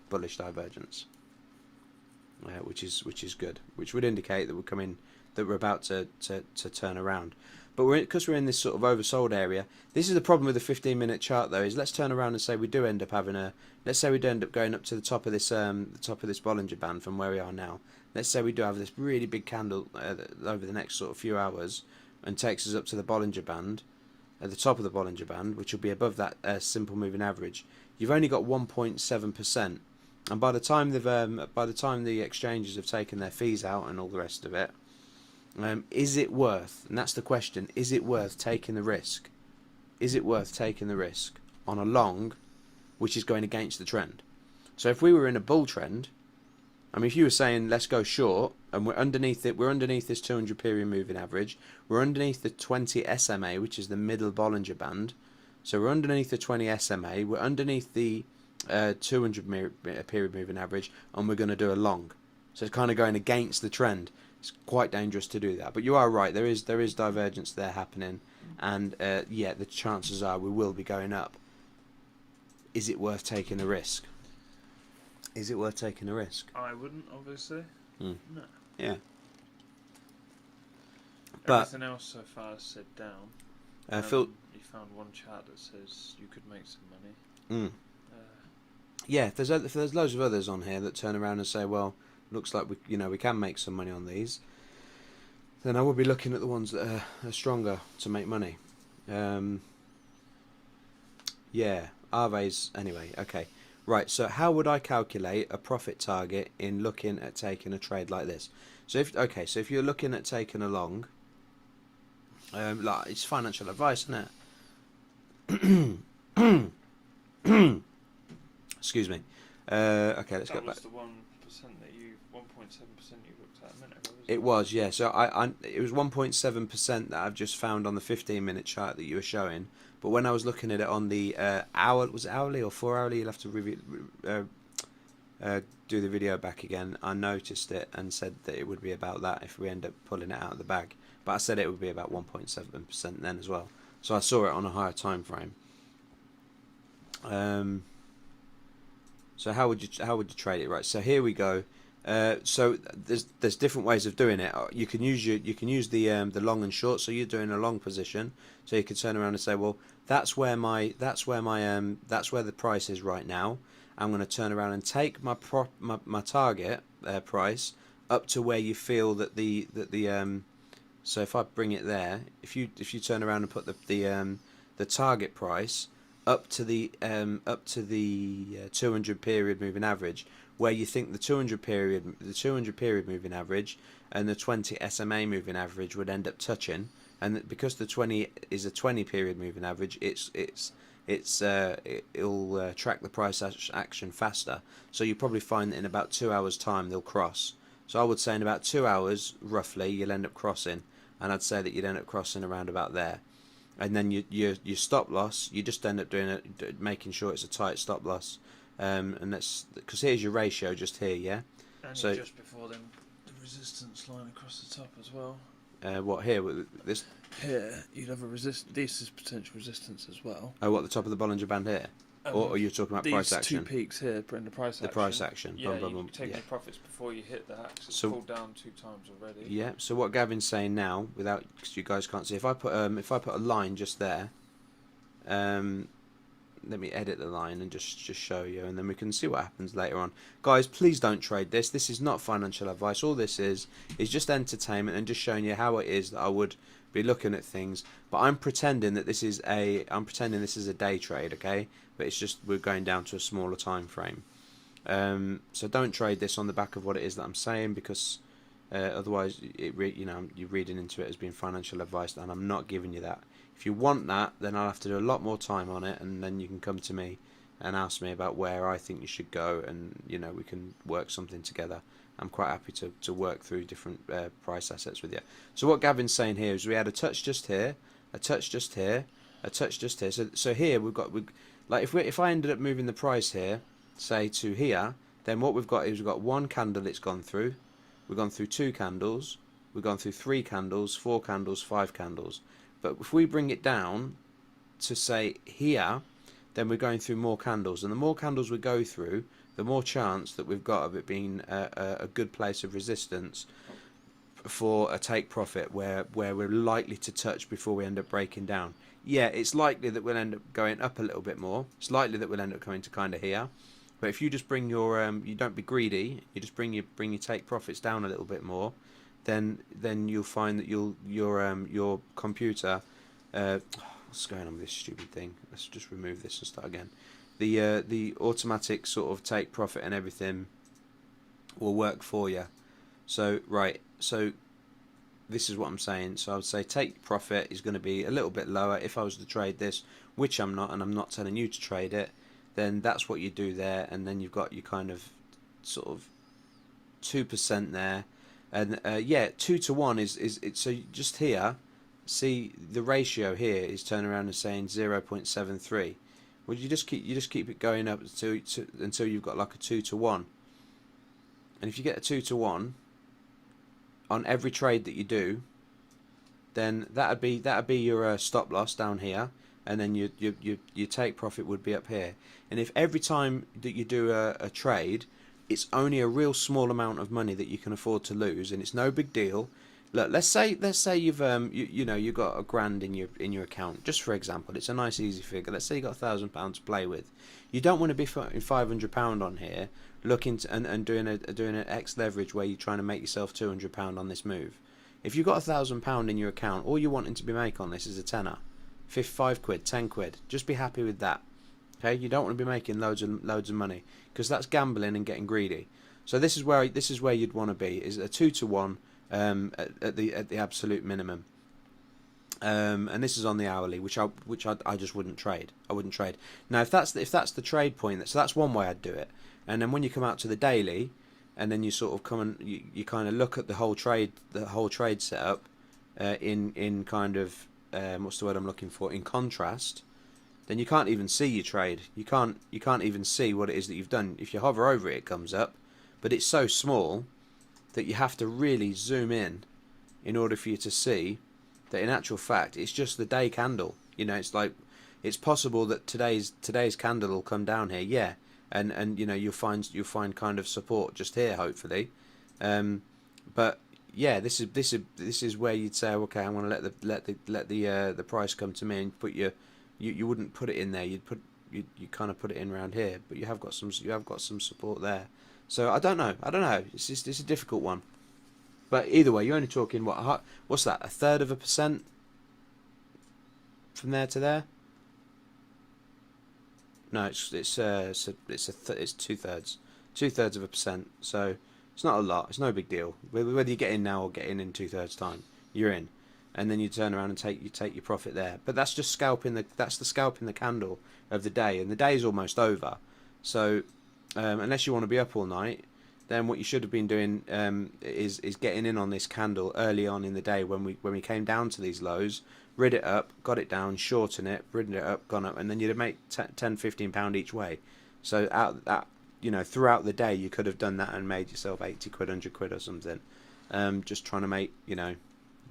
Speaker 1: bullish divergence, which is good, which would indicate that we're about to turn around. But because we're in this sort of oversold area, this is the problem with the 15-minute chart though. Is let's turn around and say we do end up going up to the top of this Bollinger Band from where we are now. Let's say we do have this really big candle over the next sort of few hours and takes us up to the Bollinger Band, at the top of the Bollinger Band, which will be above that simple moving average. You've only got 1.7%, and by the time the exchanges have taken their fees out and all the rest of it, is it worth? And that's the question. Is it worth taking the risk? Is it worth taking the risk on a long, which is going against the trend? So if we were in a bull trend, I mean, if you were saying let's go short, and we're underneath this 200 period moving average, we're underneath the 20 SMA, which is the middle Bollinger Band. So we're underneath the 20 SMA, we're underneath the 200 period moving average, and we're going to do a long. So it's kind of going against the trend. It's quite dangerous to do that. But you are right, there is divergence there happening, and yeah, the chances are we will be going up. Is it worth taking the risk? Is it worth taking the risk?
Speaker 2: I wouldn't, obviously. No.
Speaker 1: Yeah. But
Speaker 2: everything else so far is said down.
Speaker 1: Phil,
Speaker 2: you found one chart that says you could make some money.
Speaker 1: Yeah, there's loads of others on here that turn around and say, well, looks like we can make some money on these. Then I would be looking at the ones that are stronger to make money. Yeah, Arve's anyway. Okay. Right, so how would I calculate a profit target in looking at taking a trade like this? So if you're looking at taking a long, Like it's financial advice, isn't it? Excuse me. Okay, let's go
Speaker 2: That
Speaker 1: back.
Speaker 2: was the 1% that you, 1.7% you looked at a minute ago, wasn't
Speaker 1: It was, yeah. So it was 1.7% that I've just found on the 15-minute chart that you were showing. But when I was looking at it on the hour, was it hourly or 4 hourly? You'll have to do the video back again. I noticed it and said that it would be about that if we end up pulling it out of the bag. But I said it would be about 1.7% then as well. So I saw it on a higher time frame. So how would you trade it? Right. So here we go. So there's different ways of doing it. You can use the long and short. So you're doing a long position. So you could turn around and say, well, that's where the price is right now. I'm going to turn around and take my target price up to where you feel that the so if I bring it there, if you turn around and put the target price up to the 200 period moving average, where you think the 200 period moving average and the 20 SMA moving average would end up touching, and because the 20 is a 20 period moving average, it'll track the price action faster. So you probably find that in about 2 hours time they'll cross. So I would say in about 2 hours roughly you'll end up crossing, and I'd say that you'd end up crossing around about there. And then your stop loss, you just end up doing it, making sure it's a tight stop loss, and that's because here's your ratio just here, yeah.
Speaker 2: it? And
Speaker 1: So
Speaker 2: just before them, the resistance line across the top as well.
Speaker 1: what here with this?
Speaker 2: Here, you'd have a this is potential resistance as well.
Speaker 1: Oh, what, the top of the Bollinger Band here, or you're talking about price
Speaker 2: These
Speaker 1: action?
Speaker 2: two peaks here, in the price action.
Speaker 1: The price action.
Speaker 2: Yeah,
Speaker 1: Bum, bum,
Speaker 2: you
Speaker 1: bum.
Speaker 2: can take
Speaker 1: Yeah.
Speaker 2: any profits before you hit that. 'Cause it's
Speaker 1: So-
Speaker 2: pulled down 2 times already.
Speaker 1: Yeah. So what Gavin's saying now, without, because you guys can't see, if I put a line just there, let me edit the line and just show you, and then we can see what happens later on. Guys, please don't trade this. This is not financial advice. All this is just entertainment and just showing you how it is that I would be looking at things. But I'm pretending this is a day trade, okay? But it's just we're going down to a smaller time frame. So don't trade this on the back of what it is that I'm saying, because otherwise you're reading into it as being financial advice, and I'm not giving you that. If you want that, then I'll have to do a lot more time on it, and then you can come to me and ask me about where I think you should go, and we can work something together. I'm quite happy to work through different price assets with you. So what Gavin's saying here is we had a touch just here, a touch just here, a touch just here. So here if I ended up moving the price here, say to here, then what we've got is we've got one candle it's gone through, we've gone through 2 candles, we've gone through 3 candles, 4 candles, 5 candles. But if we bring it down to say here, then we're going through more candles, and the more candles we go through, the more chance that we've got of it being a good place of resistance for a take profit where we're likely to touch before we end up breaking down. Yeah, it's likely that we'll end up going up a little bit more. It's likely that we'll end up coming to kind of here. But if you just bring your you don't be greedy, you just bring your take profits down a little bit more, then you'll find that your computer what's going on with this stupid thing? Let's just remove this and start again. The automatic sort of take profit and everything will work for you. So this is what I'm saying. So I would say take profit is going to be a little bit lower if I was to trade this, which I'm not, and I'm not telling you to trade it. Then that's what you do there, and then you've got your kind of sort of 2% there, and 2 to 1 is so just here. See the ratio here is turning around and saying 0.73. Well, you just keep it going up until you've got like a 2 to 1, and if you get a 2 to 1 on every trade that you do, then that'd be your stop loss down here, and then your take profit would be up here. And if every time that you do a trade, it's only a real small amount of money that you can afford to lose, and it's no big deal. Look, let's say you've you've got £1,000 in your account, just for example. It's a nice easy figure. Let's say you got £1,000 to play with. You don't want to be putting £500 on here, looking to, and doing an X leverage where you're trying to make yourself £200 on this move. If you've got £1,000 in your account, all you're wanting to be make on this is a tenner, 5 quid, 10 quid. Just be happy with that. Okay, you don't want to be making loads of money, because that's gambling and getting greedy. So this is where you'd want to be, is a 2 to 1 at the absolute minimum. And this is on the hourly, which I just wouldn't trade. I wouldn't trade. Now, if that's the trade point, so that's one way I'd do it. And then when you come out to the daily, and then you sort of come and you kind of look at the whole trade setup, in kind of what's the word I'm looking for? In contrast, then you can't even see your trade. You can't even see what it is that you've done. If you hover over it, it comes up, but it's so small that you have to really zoom in order for you to see that in actual fact it's just the day candle. You know, it's like it's possible that today's candle will come down here, yeah, and you know you'll find kind of support just here, hopefully, but yeah, this is where you'd say, okay, I want to let the price come to me, and put you wouldn't put it in there. You kind of put it in around here, but you have got some support there. So I don't know. It's a difficult one. But either way, you're only talking what's that? 1/3% from there to there? No, it's 2/3, 2/3%. So it's not a lot. It's no big deal. Whether you get in now or get in 2/3 time, you're in, and then you turn around and take your profit there. But that's just scalping the candle of the day, and the day is almost over. So unless you want to be up all night, then what you should have been doing is getting in on this candle early on in the day when we came down to these lows, rid it up, got it down, shorten it, ridden it up, gone up, and then you'd make 10, 15 pound each way. So out that, you know, throughout the day you could have done that and made yourself 80 quid, 100 quid or something. Just trying to make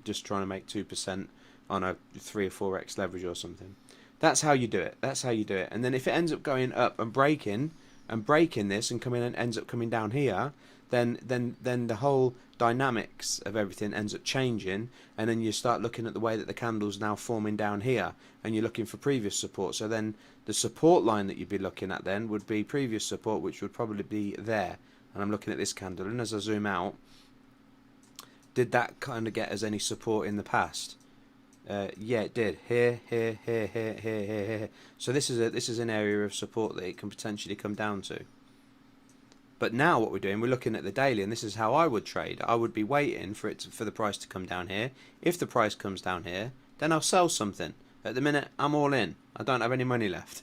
Speaker 1: 2% on a 3 or 4x leverage or something. That's how you do it. And then if it ends up going up and breaking this and ends up coming down here, then the whole dynamics of everything ends up changing, and then you start looking at the way that the candle's now forming down here, and you're looking for previous support. So then the support line that you'd be looking at then would be previous support, which would probably be there. And I'm looking at this candle, and as I zoom out, did that kind of get us any support in the past? Yeah, it did. Here. So this is an area of support that it can potentially come down to. But now what we're doing, we're looking at the daily, and this is how I would trade. I would be waiting for the price to come down here. If the price comes down here, then I'll sell something. At the minute, I'm all in. I don't have any money left.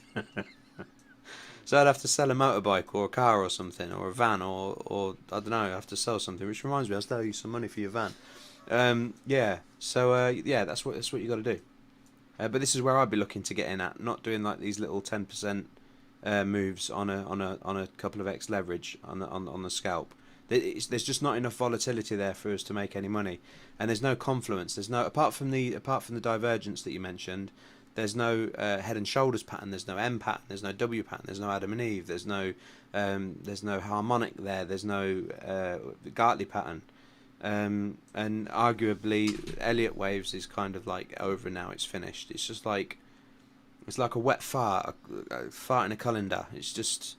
Speaker 1: So I'd have to sell a motorbike or a car or something, or a van, or I don't know, I have to sell something. Which reminds me, I'll sell you some money for your van. Yeah. So yeah, that's what you got to do. But this is where I'd be looking to get in at, not doing like these little 10% moves on a couple of X leverage on the scalp. There's just not enough volatility there for us to make any money, and there's no confluence. There's no apart from the divergence that you mentioned. There's no head and shoulders pattern. There's no M pattern. There's no W pattern. There's no Adam and Eve. There's no harmonic there. There's no Gartley pattern. And arguably Elliott waves is kind of like over now. It's finished. It's just like a wet fart, a fart in a colander. It's just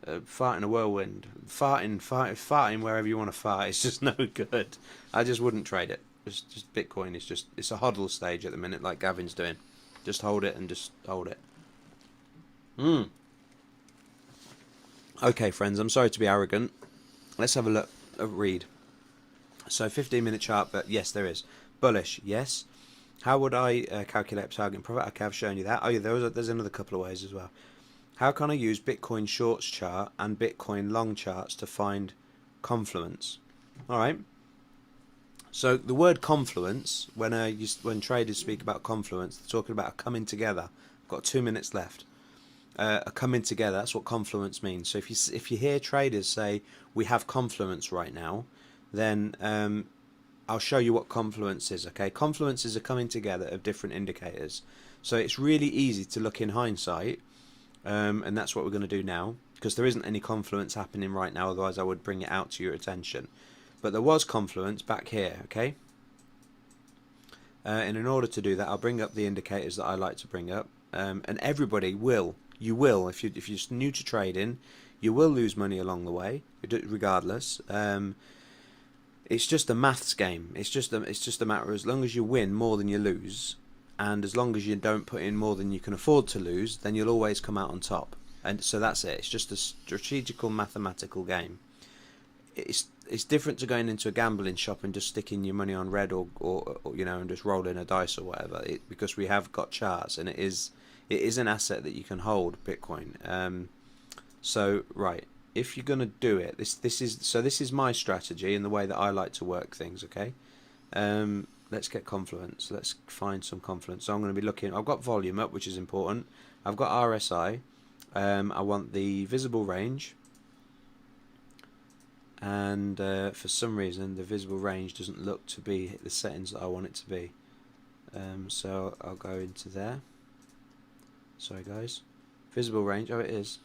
Speaker 1: a fart in a whirlwind. Farting wherever you want to fart. It's just no good. I just wouldn't trade it. Just Bitcoin is it's a hodl stage at the minute, like Gavin's doing. Just hold it and just hold it. Okay, friends, I'm sorry to be arrogant. Let's have a read. So 15-minute chart, but yes, there is. Bullish, yes. How would I calculate target and profit? Okay, I've shown you that. Oh yeah, there's another couple of ways as well. How can I use Bitcoin shorts chart and Bitcoin long charts to find confluence? All right. So the word confluence, when traders speak about confluence, they're talking about a coming together. I've got 2 minutes left. A coming together, that's what confluence means. So if you hear traders say we have confluence right now, then I'll show you what confluence is. Okay, confluence is a coming together of different indicators. So it's really easy to look in hindsight, and that's what we're going to do now, because there isn't any confluence happening right now. Otherwise, I would bring it out to your attention. But there was confluence back here, okay? And in order to do that, I'll bring up the indicators that I like to bring up. And everybody will, if you're new to trading, you will lose money along the way, regardless. It's just a maths game. It's just a matter, as long as you win more than you lose, and as long as you don't put in more than you can afford to lose, then you'll always come out on top. And so that's it. It's just a strategical, mathematical game. it's different to going into a gambling shop and just sticking your money on red or you know, and just rolling a dice or whatever. Because we have got charts, and it is an asset that you can hold, Bitcoin. So right, if you're gonna do it, this is my strategy and the way that I like to work things. Okay, let's get confluence. Let's find some confluence. So I'm going to be looking. I've got volume up, which is important. I've got RSI. I want the visible range, and for some reason the visible range doesn't look to be the settings that I want it to be. So I'll go into there. Sorry guys, visible range. Oh, it is.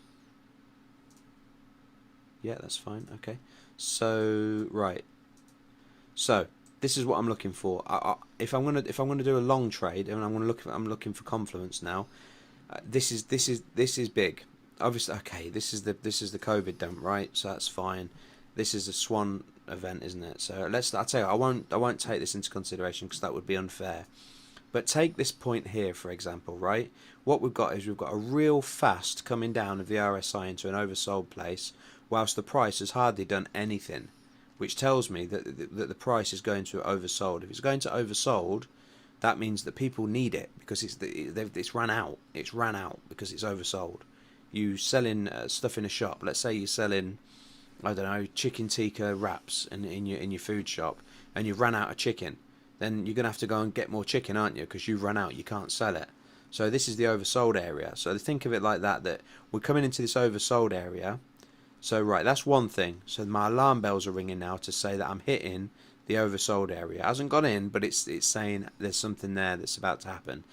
Speaker 1: Yeah, that's fine. Okay. So right. So this is what I'm looking for. If I'm gonna do a long trade, and I'm looking for confluence now. This is big. Obviously, okay. This is the COVID dump, right? So that's fine. This is a Swan event, isn't it? So I'll tell you, I won't take this into consideration because that would be unfair. But take this point here, for example, right? What we've got is we've got a real fast coming down of the RSI into an oversold place, whilst the price has hardly done anything, which tells me that the price is going to oversold. If it's going to oversold, that means that people need it because it's run out. It's ran out because it's oversold. You selling stuff in a shop. Let's say you're selling, I don't know, chicken tikka wraps in your food shop, and you've run out of chicken. Then you're gonna have to go and get more chicken, aren't you? Because you've run out. You can't sell it. So this is the oversold area. So think of it like that. That we're coming into this oversold area. So right, that's one thing. So my alarm bells are ringing now to say that I'm hitting the oversold area. It hasn't gone in, but it's saying there's something there that's about to happen.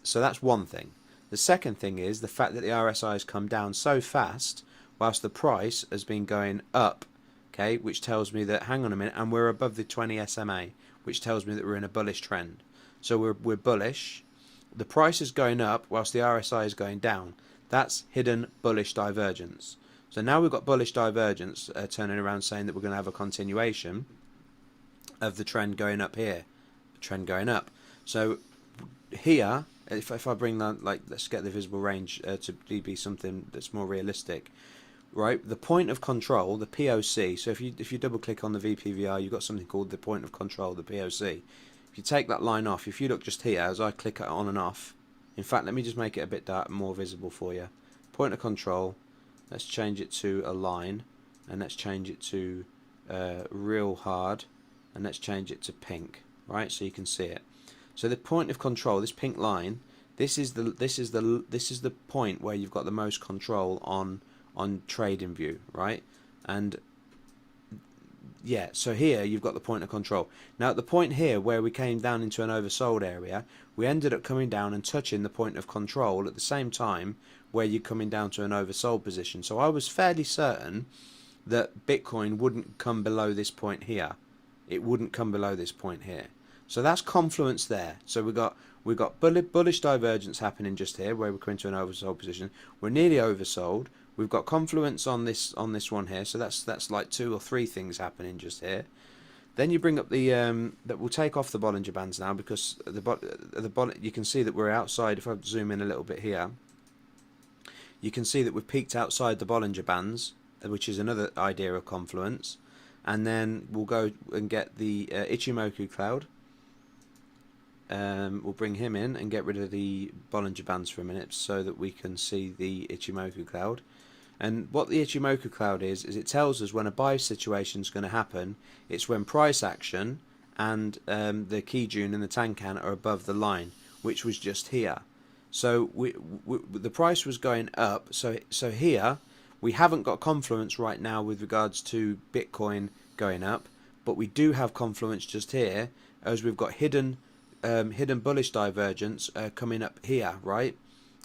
Speaker 1: So that's one thing. The second thing is the fact that the RSI has come down so fast, whilst the price has been going up. Okay, which tells me that, hang on a minute, and we're above the 20 SMA, which tells me that we're in a bullish trend. So we're bullish. The price is going up whilst the RSI is going down. That's hidden bullish divergence. So now we've got bullish divergence turning around saying that we're going to have a continuation of the trend going up here. Trend going up. So here, if I bring that, like, let's get the visible range to be something that's more realistic. Right, the point of control, the POC. So if you double click on the VPVR, you've got something called the point of control, the POC. If you take that line off, if you look just here, as I click it on and off. In fact, let me just make it a bit more visible for you. Point of control. Let's change it to a line, and let's change it to real hard, and let's change it to pink. Right, so you can see it. So the point of control, this pink line, this is the point where you've got the most control on trading view, right? And yeah, so here you've got the point of control. Now at the point here where we came down into an oversold area, we ended up coming down and touching the point of control at the same time where you're coming down to an oversold position. So I was fairly certain that Bitcoin wouldn't come below this point here. It wouldn't come below this point here. So that's confluence there. So we've got bullish divergence happening just here where we're coming to an oversold position. We're nearly oversold. We've got confluence on this one here, so that's like 2 or 3 things happening just here. Then you bring up the that we'll take off the Bollinger Bands now because you can see that we're outside. If I zoom in a little bit here, you can see that we've peaked outside the Bollinger Bands, which is another idea of confluence. And then we'll go and get the Ichimoku cloud. We'll bring him in and get rid of the Bollinger Bands for a minute so that we can see the Ichimoku cloud. And what the Ichimoku cloud is it tells us when a buy situation is going to happen. It's when price action and the Kijun and the Tankan are above the line, which was just here. So the price was going up. So here we haven't got confluence right now with regards to Bitcoin going up, but we do have confluence just here as we've got hidden bullish divergence coming up here, right?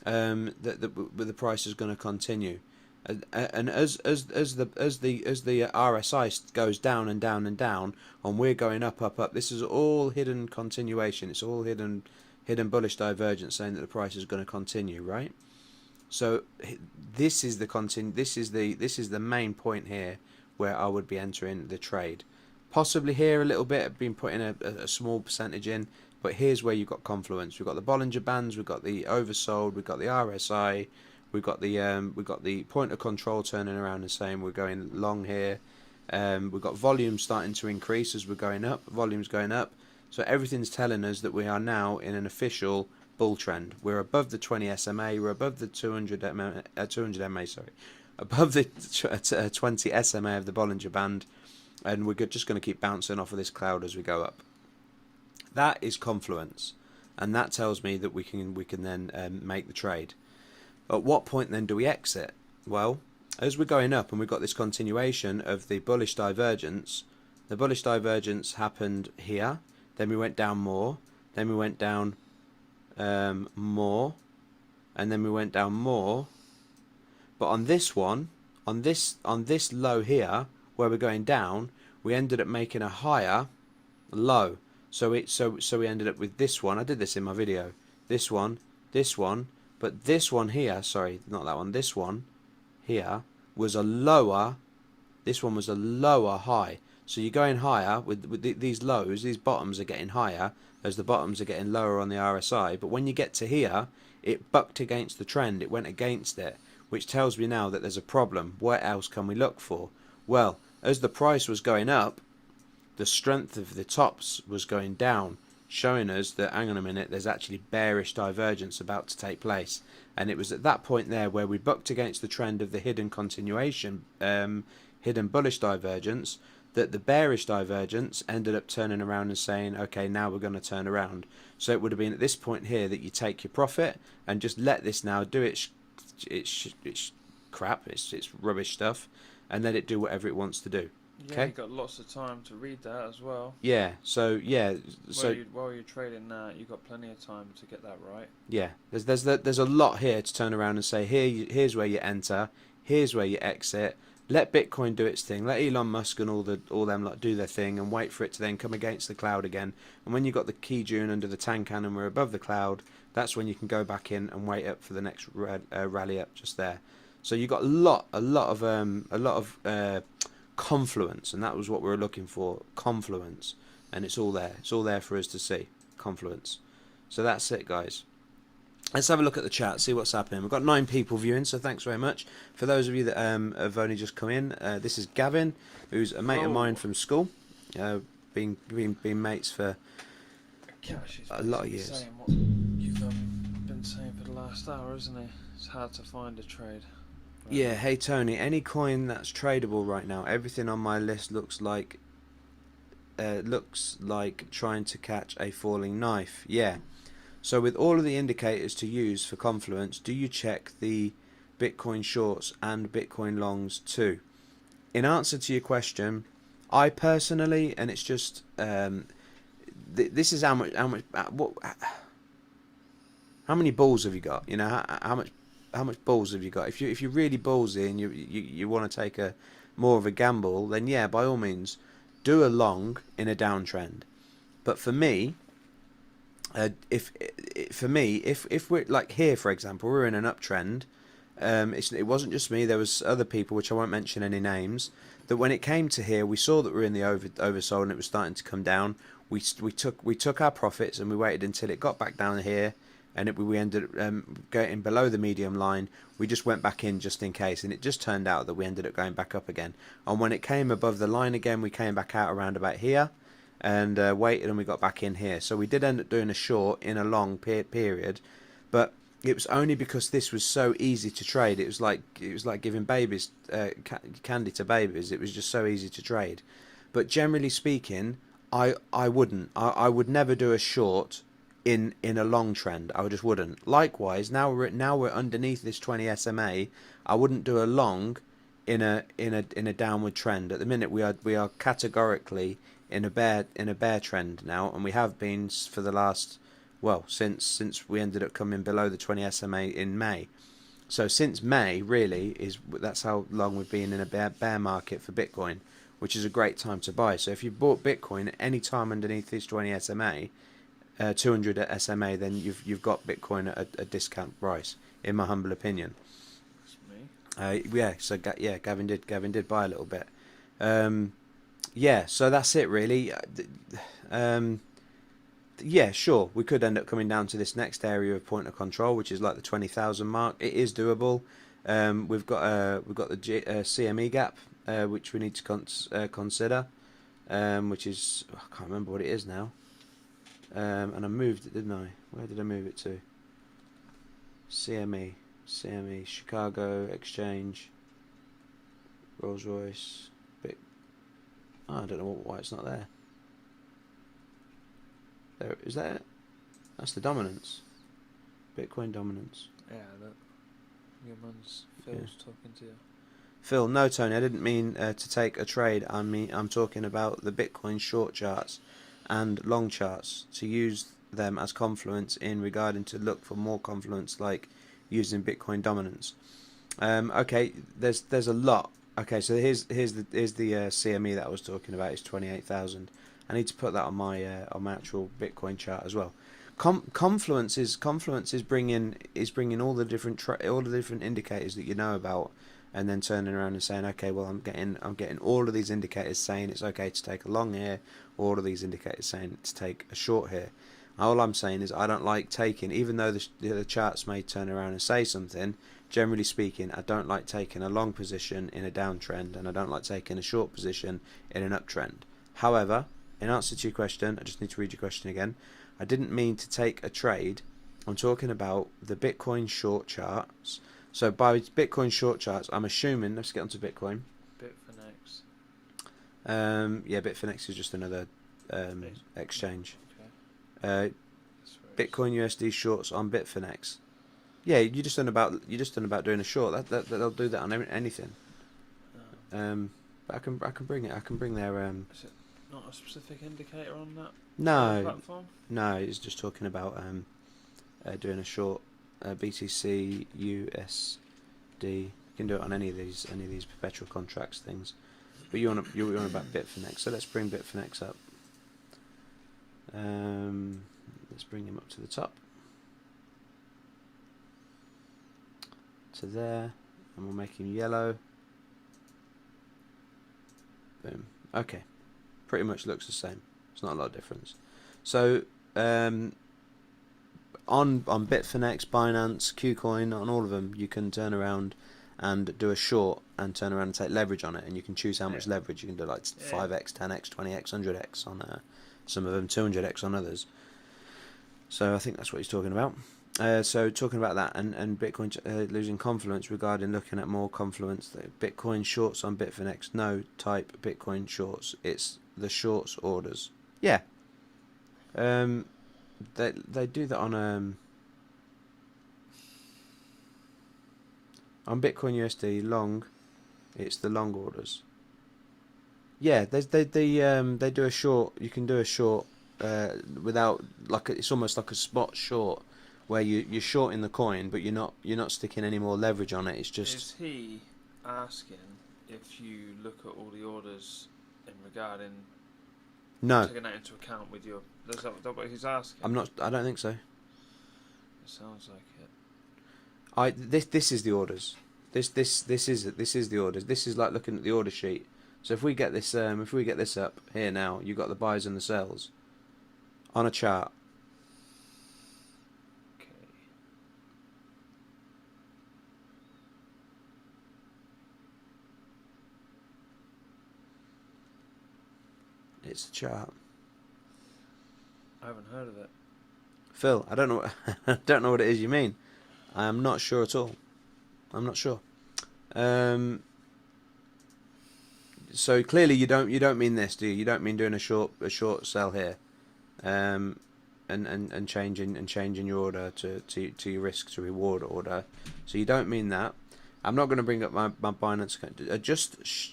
Speaker 1: That the price is going to continue. And as the RSI goes down and down and down, and we're going up. This is all hidden continuation. It's all hidden bullish divergence, saying that the price is going to continue, right? So this is the main point here where I would be entering the trade. Possibly here a little bit. I've been putting a small percentage in, but here's where you've got confluence. We've got the Bollinger Bands, we've got the oversold, we've got the RSI. We've got the point of control turning around and saying we're going long here, We've got volume starting to increase as we're going up. Volume's going up. So everything's telling us that we are now in an official bull trend. We're above the 20 SMA. We're above the 200 MA, sorry, above the 20 SMA of the Bollinger Band, and we're just going to keep bouncing off of this cloud as we go up. That is confluence, and that tells me that we can then make the trade. At what point then do we exit? Well, as we're going up and we've got this continuation of the bullish divergence, the bullish divergence happened here, then we went down more, then we went down more, and then we went down more. But on this one, on this low here, where we're going down, we ended up making a higher low. So we ended up with this one. I did this in my video. This one, but this one here, sorry, not that one. This one here was a lower. This one was a lower high. So you're going higher with these lows. These bottoms are getting higher as the bottoms are getting lower on the RSI. But when you get to here, it bucked against the trend. It went against it, which tells me now that there's a problem. What else can we look for? Well, as the price was going up, the strength of the tops was going down, showing us that, hang on a minute, there's actually bearish divergence about to take place. And it was at that point there where we bucked against the trend of the hidden continuation, hidden bullish divergence, that the bearish divergence ended up turning around and saying, okay, now we're going to turn around. So it would have been at this point here that you take your profit and just let this now do its crap, it's rubbish stuff, and let it do whatever it wants to do.
Speaker 2: Yeah,
Speaker 1: Okay.
Speaker 2: you've got lots of time to read that as well.
Speaker 1: Yeah. So
Speaker 2: While you're trading that, you've got plenty of time to get that right.
Speaker 1: yeah, there's a lot here to turn around and say, here's where you enter, here's where you exit. Let Bitcoin do its thing. Let Elon Musk and all them like do their thing, and wait for it to then come against the cloud again. And when you've got the key June under the Tankan and we're above the cloud, that's when you can go back in and wait up for the next rally up just there. So you got a lot of confluence, and that was what we were looking for, confluence, and it's all there. It's all there for us to see, confluence. So that's it, guys. Let's have a look at the chat, see what's happening. We've got 9 people viewing, so thanks very much. For those of you that have only just come in, this is Gavin, who's a mate of mine from school. Been mates for a lot of years.
Speaker 2: Saying what you've been saying for the last hour, isn't it? It's hard to find a trade.
Speaker 1: Yeah, hey Tony, any coin that's tradable right now? Everything on my list looks like trying to catch a falling knife. Yeah. So with all of the indicators to use for confluence, do you check the Bitcoin shorts and Bitcoin longs too? In answer to your question, I personally, and it's just this is how many balls have you got? You know, how much balls have you got? If you're really ballsy and you want to take a more of a gamble, then yeah, by all means, do a long in a downtrend. But for me, if we're like here, for example, we're in an uptrend. It wasn't just me. There was other people, which I won't mention any names, that when it came to here, we saw that we're in the oversold and it was starting to come down. We took our profits and we waited until it got back down here, and we ended up getting below the medium line. We just went back in just in case, and it just turned out that we ended up going back up again. And when it came above the line again, we came back out around about here and waited, and we got back in here. So we did end up doing a short in a long period, but it was only because this was so easy to trade. It was like giving babies candy to babies. It was just so easy to trade. But generally speaking, I would never do a short in a long trend. I just wouldn't. Likewise, now we're underneath this 20 SMA. I wouldn't do a long in a downward trend. At the minute, we are categorically in a bear trend now, and we have been for the last, well, since we ended up coming below the 20 SMA in May. So since May, really, that's how long we've been in a bear market for Bitcoin, which is a great time to buy. So if you bought Bitcoin at any time underneath this 20 SMA, 200 at SMA, then you've got Bitcoin at a discount price, in my humble opinion.
Speaker 2: That's me.
Speaker 1: Yeah. So Gavin did buy a little bit. Yeah. So that's it really. Yeah, sure. We could end up coming down to this next area of point of control, which is like the 20,000 mark. It is doable. We've got the CME gap which we need to consider, which is, I can't remember what it is now. And I moved it, didn't I? Where did I move it to? CME, Chicago Exchange, Rolls Royce, I don't know why it's not there. There, is that it? That's the dominance. Bitcoin dominance.
Speaker 2: Yeah, look. Your man's Phil's talking to you.
Speaker 1: Phil, no, Tony, I didn't mean to take a trade. I'm talking about the Bitcoin short charts and long charts, to use them as confluence in regarding to look for more confluence, like using Bitcoin dominance. Okay, there's a lot. Okay, so here's the CME that I was talking about. It's 28,000. I need to put that on my actual Bitcoin chart as well. Confluence is bringing all the different indicators that you know about, and then turning around and saying, okay, well, I'm getting all of these indicators saying it's okay to take a long here, all of these indicators saying to take a short here. All I'm saying is I don't like taking, even though the charts may turn around and say something, generally speaking, I don't like taking a long position in a downtrend, and I don't like taking a short position in an uptrend. However, in answer to your question, I just need to read your question again. I didn't mean to take a trade. I'm talking about the Bitcoin short charts. So by Bitcoin short charts, I'm assuming, let's get onto Bitcoin.
Speaker 2: Bitfinex.
Speaker 1: Yeah, Bitfinex is just another exchange.
Speaker 2: Okay.
Speaker 1: Bitcoin USD shorts on Bitfinex. Yeah, you're just done about doing a short. That they'll do that on anything. But I can bring it. I can bring their
Speaker 2: Is it not a specific indicator on that platform?
Speaker 1: No, it's just talking about doing a short BTC USD. You can do it on any of these perpetual contracts things. But you're on about Bitfinex. So let's bring Bitfinex up. Let's bring him up to the top. To there, and we'll make him yellow. Boom. Okay, pretty much looks the same. It's not a lot of difference. So on Bitfinex, Binance, KuCoin, on all of them, you can turn around and do a short and turn around and take leverage on it, and you can choose how much leverage. You can do like 5x, 10x, 20x, 100x on some of them, 200x on others. So I think that's what he's talking about. So talking about that and Bitcoin losing confluence regarding looking at more confluence. Bitcoin shorts on Bitfinex. No, type Bitcoin shorts. It's the shorts orders. Yeah. They do that on Bitcoin USD long. It's the long orders. Yeah, they do a short. You can do a short without it's almost like a spot short, where you're shorting the coin, but you're not sticking any more leverage on it. It's just.
Speaker 2: Is he asking if you look at all the orders in regarding?
Speaker 1: No.
Speaker 2: Taking that into account with your. Is that what he's asking?
Speaker 1: I don't think so.
Speaker 2: It sounds like it.
Speaker 1: This is the orders. This is the orders. This is like looking at the order sheet. So if we get this up here now, you've got the buys and the sells on a chart.
Speaker 2: Okay.
Speaker 1: It's a chart.
Speaker 2: I haven't heard of it.
Speaker 1: Phil, I don't know. I don't know what it is you mean. I am not sure at all. I'm not sure. So clearly you don't mean this, do you? You don't mean doing a short sell here, and changing your order to your risk to reward order. So you don't mean that. I'm not going to bring up my Binance account.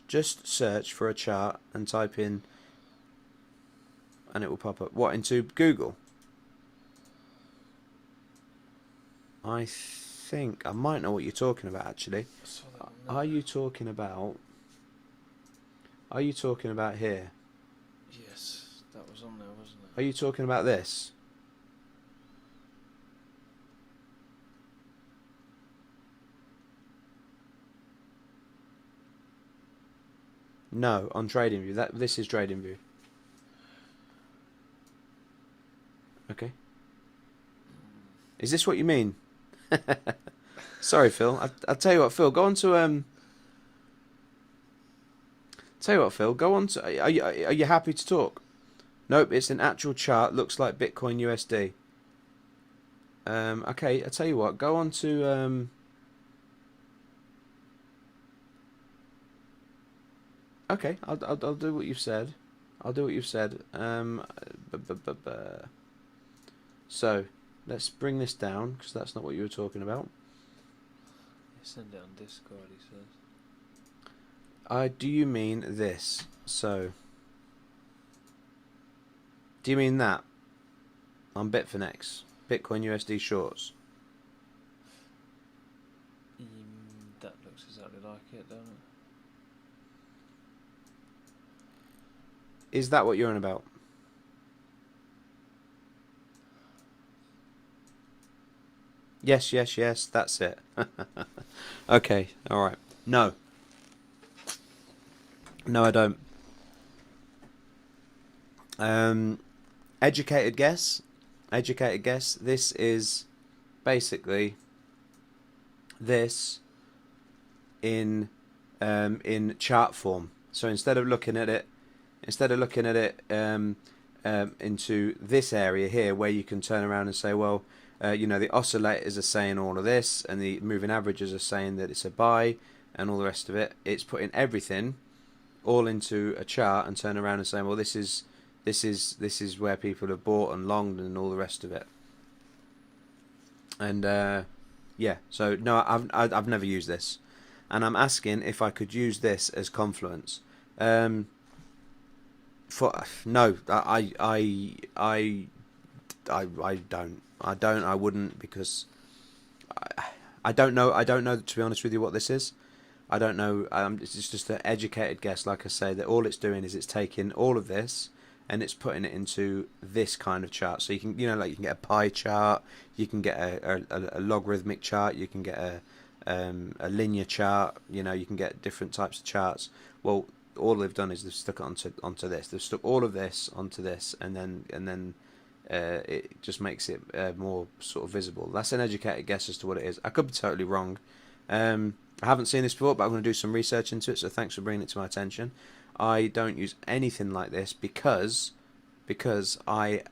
Speaker 1: Just search for a chart and type in, and it will pop up. What, into Google? I think I might know what you're talking about, actually. Are you talking about here?
Speaker 2: Yes, that was on there, wasn't it?
Speaker 1: Are you talking about this? No, on TradingView. This is TradingView. Okay. Is this what you mean? Sorry, Phil. I'll tell you what, Phil. Go on to Tell you what, Phil, go on to. Are you happy to talk? Nope, it's an actual chart. Looks like Bitcoin USD. Okay, I tell you what. Go on to. Okay, I'll do what you've said. I'll do what you've said. So, let's bring this down because that's not what you were talking about.
Speaker 2: Send it on Discord, he says.
Speaker 1: Do you mean this? So, do you mean that? On Bitfinex, Bitcoin USD shorts.
Speaker 2: That looks exactly like it, don't it?
Speaker 1: Is that what you're on about? Yes, yes, yes. That's it. Okay, all right. No, no, I don't. Educated guess. Educated guess. This is basically this in chart form. So instead of looking at it, into this area here, where you can turn around and say, well, the oscillators are saying all of this, and the moving averages are saying that it's a buy, and all the rest of it. It's putting everything all into a chart and turn around and saying, well, this is where people have bought and longed and all the rest of it. And yeah, so no, I've never used this, and I'm asking if I could use this as confluence. For no, I don't. I wouldn't, because I don't know. I don't know, to be honest with you, what this is. I don't know. It's just an educated guess. Like I say, that all it's doing is it's taking all of this and it's putting it into this kind of chart. So you can, like you can get a pie chart, you can get a logarithmic chart, you can get a linear chart. You can get different types of charts. Well, all they've done is they've stuck it onto this. They've stuck all of this onto this, and then it just makes it more sort of visible. That's an educated guess as to what it is. I could be totally wrong. I haven't seen this before, but I'm going to do some research into it, so thanks for bringing it to my attention. I don't use anything like this because I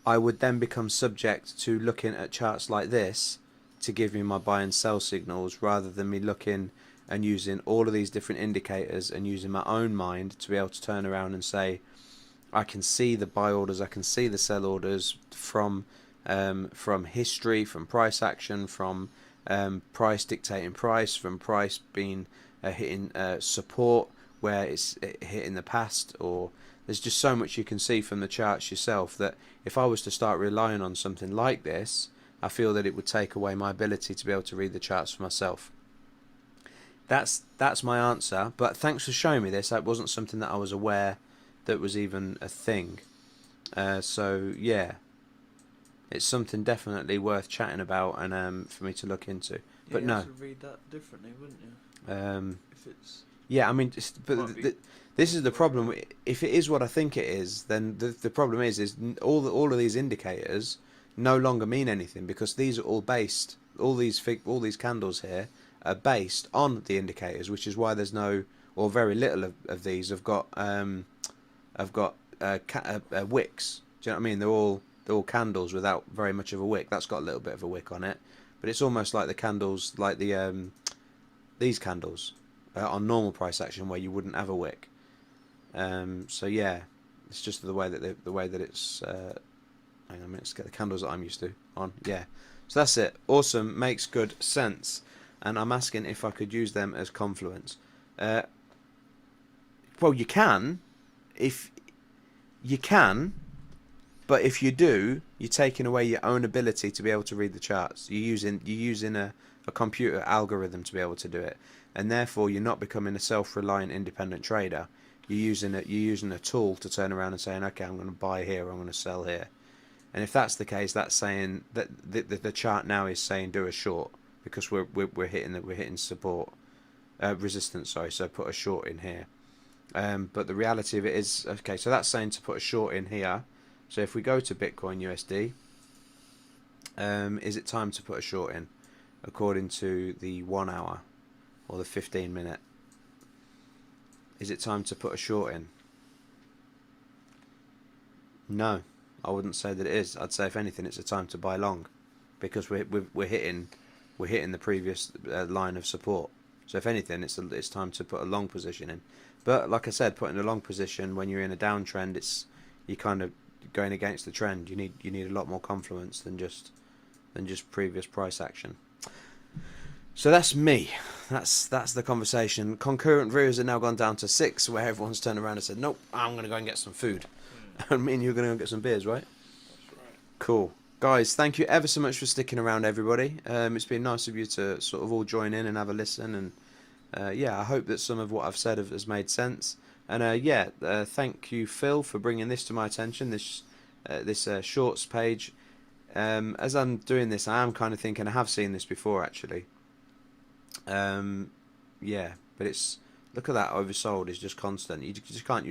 Speaker 1: would then become subject to looking at charts like this to give me my buy and sell signals, rather than me looking and using all of these different indicators and using my own mind to be able to turn around and say, I can see the buy orders, I can see the sell orders from history, from price action, from price dictating price, from price being hitting support where it's hit in the past. Or there's just so much you can see from the charts yourself that if I was to start relying on something like this, I feel that it would take away my ability to be able to read the charts for myself. That's my answer, but thanks for showing me this. That wasn't something that I was aware that was even a thing. So yeah, it's something definitely worth chatting about and for me to look into.
Speaker 2: Yeah,
Speaker 1: but
Speaker 2: you
Speaker 1: no,
Speaker 2: have to read that differently, wouldn't you? If it's
Speaker 1: yeah, I mean, this is the problem.
Speaker 2: right.
Speaker 1: If it is what I think it is, then the problem is all of these indicators no longer mean anything, because these are all based. All these candles here are based on the indicators, which is why there's no, or very little of these have got wicks. Do you know what I mean? They're all candles without very much of a wick. That's got a little bit of a wick on it, but it's almost like the candles, like these candles on normal price action, where you wouldn't have a wick. So yeah, it's just the way that it's. Hang on a minute, let's get the candles that I'm used to on. Yeah, so that's it. Awesome, makes good sense. And I'm asking if I could use them as confluence. Well, you can, if you can, but if you do, you're taking away your own ability to be able to read the charts. You're using a computer algorithm to be able to do it, and therefore you're not becoming a self-reliant independent trader. You're using a tool to turn around and saying, okay, I'm going to buy here, I'm going to sell here. And if that's the case, that's saying that the chart now is saying do a short, because we're hitting support, resistance. Sorry, so put a short in here. But the reality of it is, okay, so that's saying to put a short in here. So if we go to Bitcoin USD, is it time to put a short in according to the 1 hour or the 15 minute? Is it time to put a short in? No, I wouldn't say that it is. I'd say if anything, it's a time to buy long, because we're hitting the previous line of support. So if anything, it's time to put a long position in. But like I said, putting a long position when you're in a downtrend, you kind of going against the trend. You need a lot more confluence than just previous price action. So that's me. That's the conversation. Concurrent viewers have now gone down to 6, where everyone's turned around and said, "Nope, I'm going to go and get some food." And me and you're going to go get some beers, right?
Speaker 2: That's right.
Speaker 1: Cool. Guys, thank you ever so much for sticking around, everybody. It's been nice of you to sort of all join in and have a listen. And yeah, I hope that some of what I've said has made sense. And thank you, Phil, for bringing this to my attention, this shorts page. As I'm doing this, I am kind of thinking I have seen this before, actually. Yeah, but it's, look at that, oversold is just constant. You just can't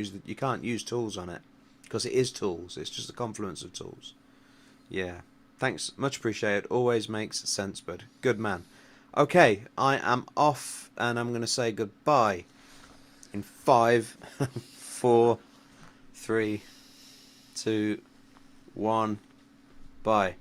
Speaker 1: use tools on it, because it is tools. It's just a confluence of tools. Yeah, thanks, much appreciated. Always makes sense, bud. Good man. Okay, I am off, and I'm gonna say goodbye in 5, 4, 3, 2, 1. Bye.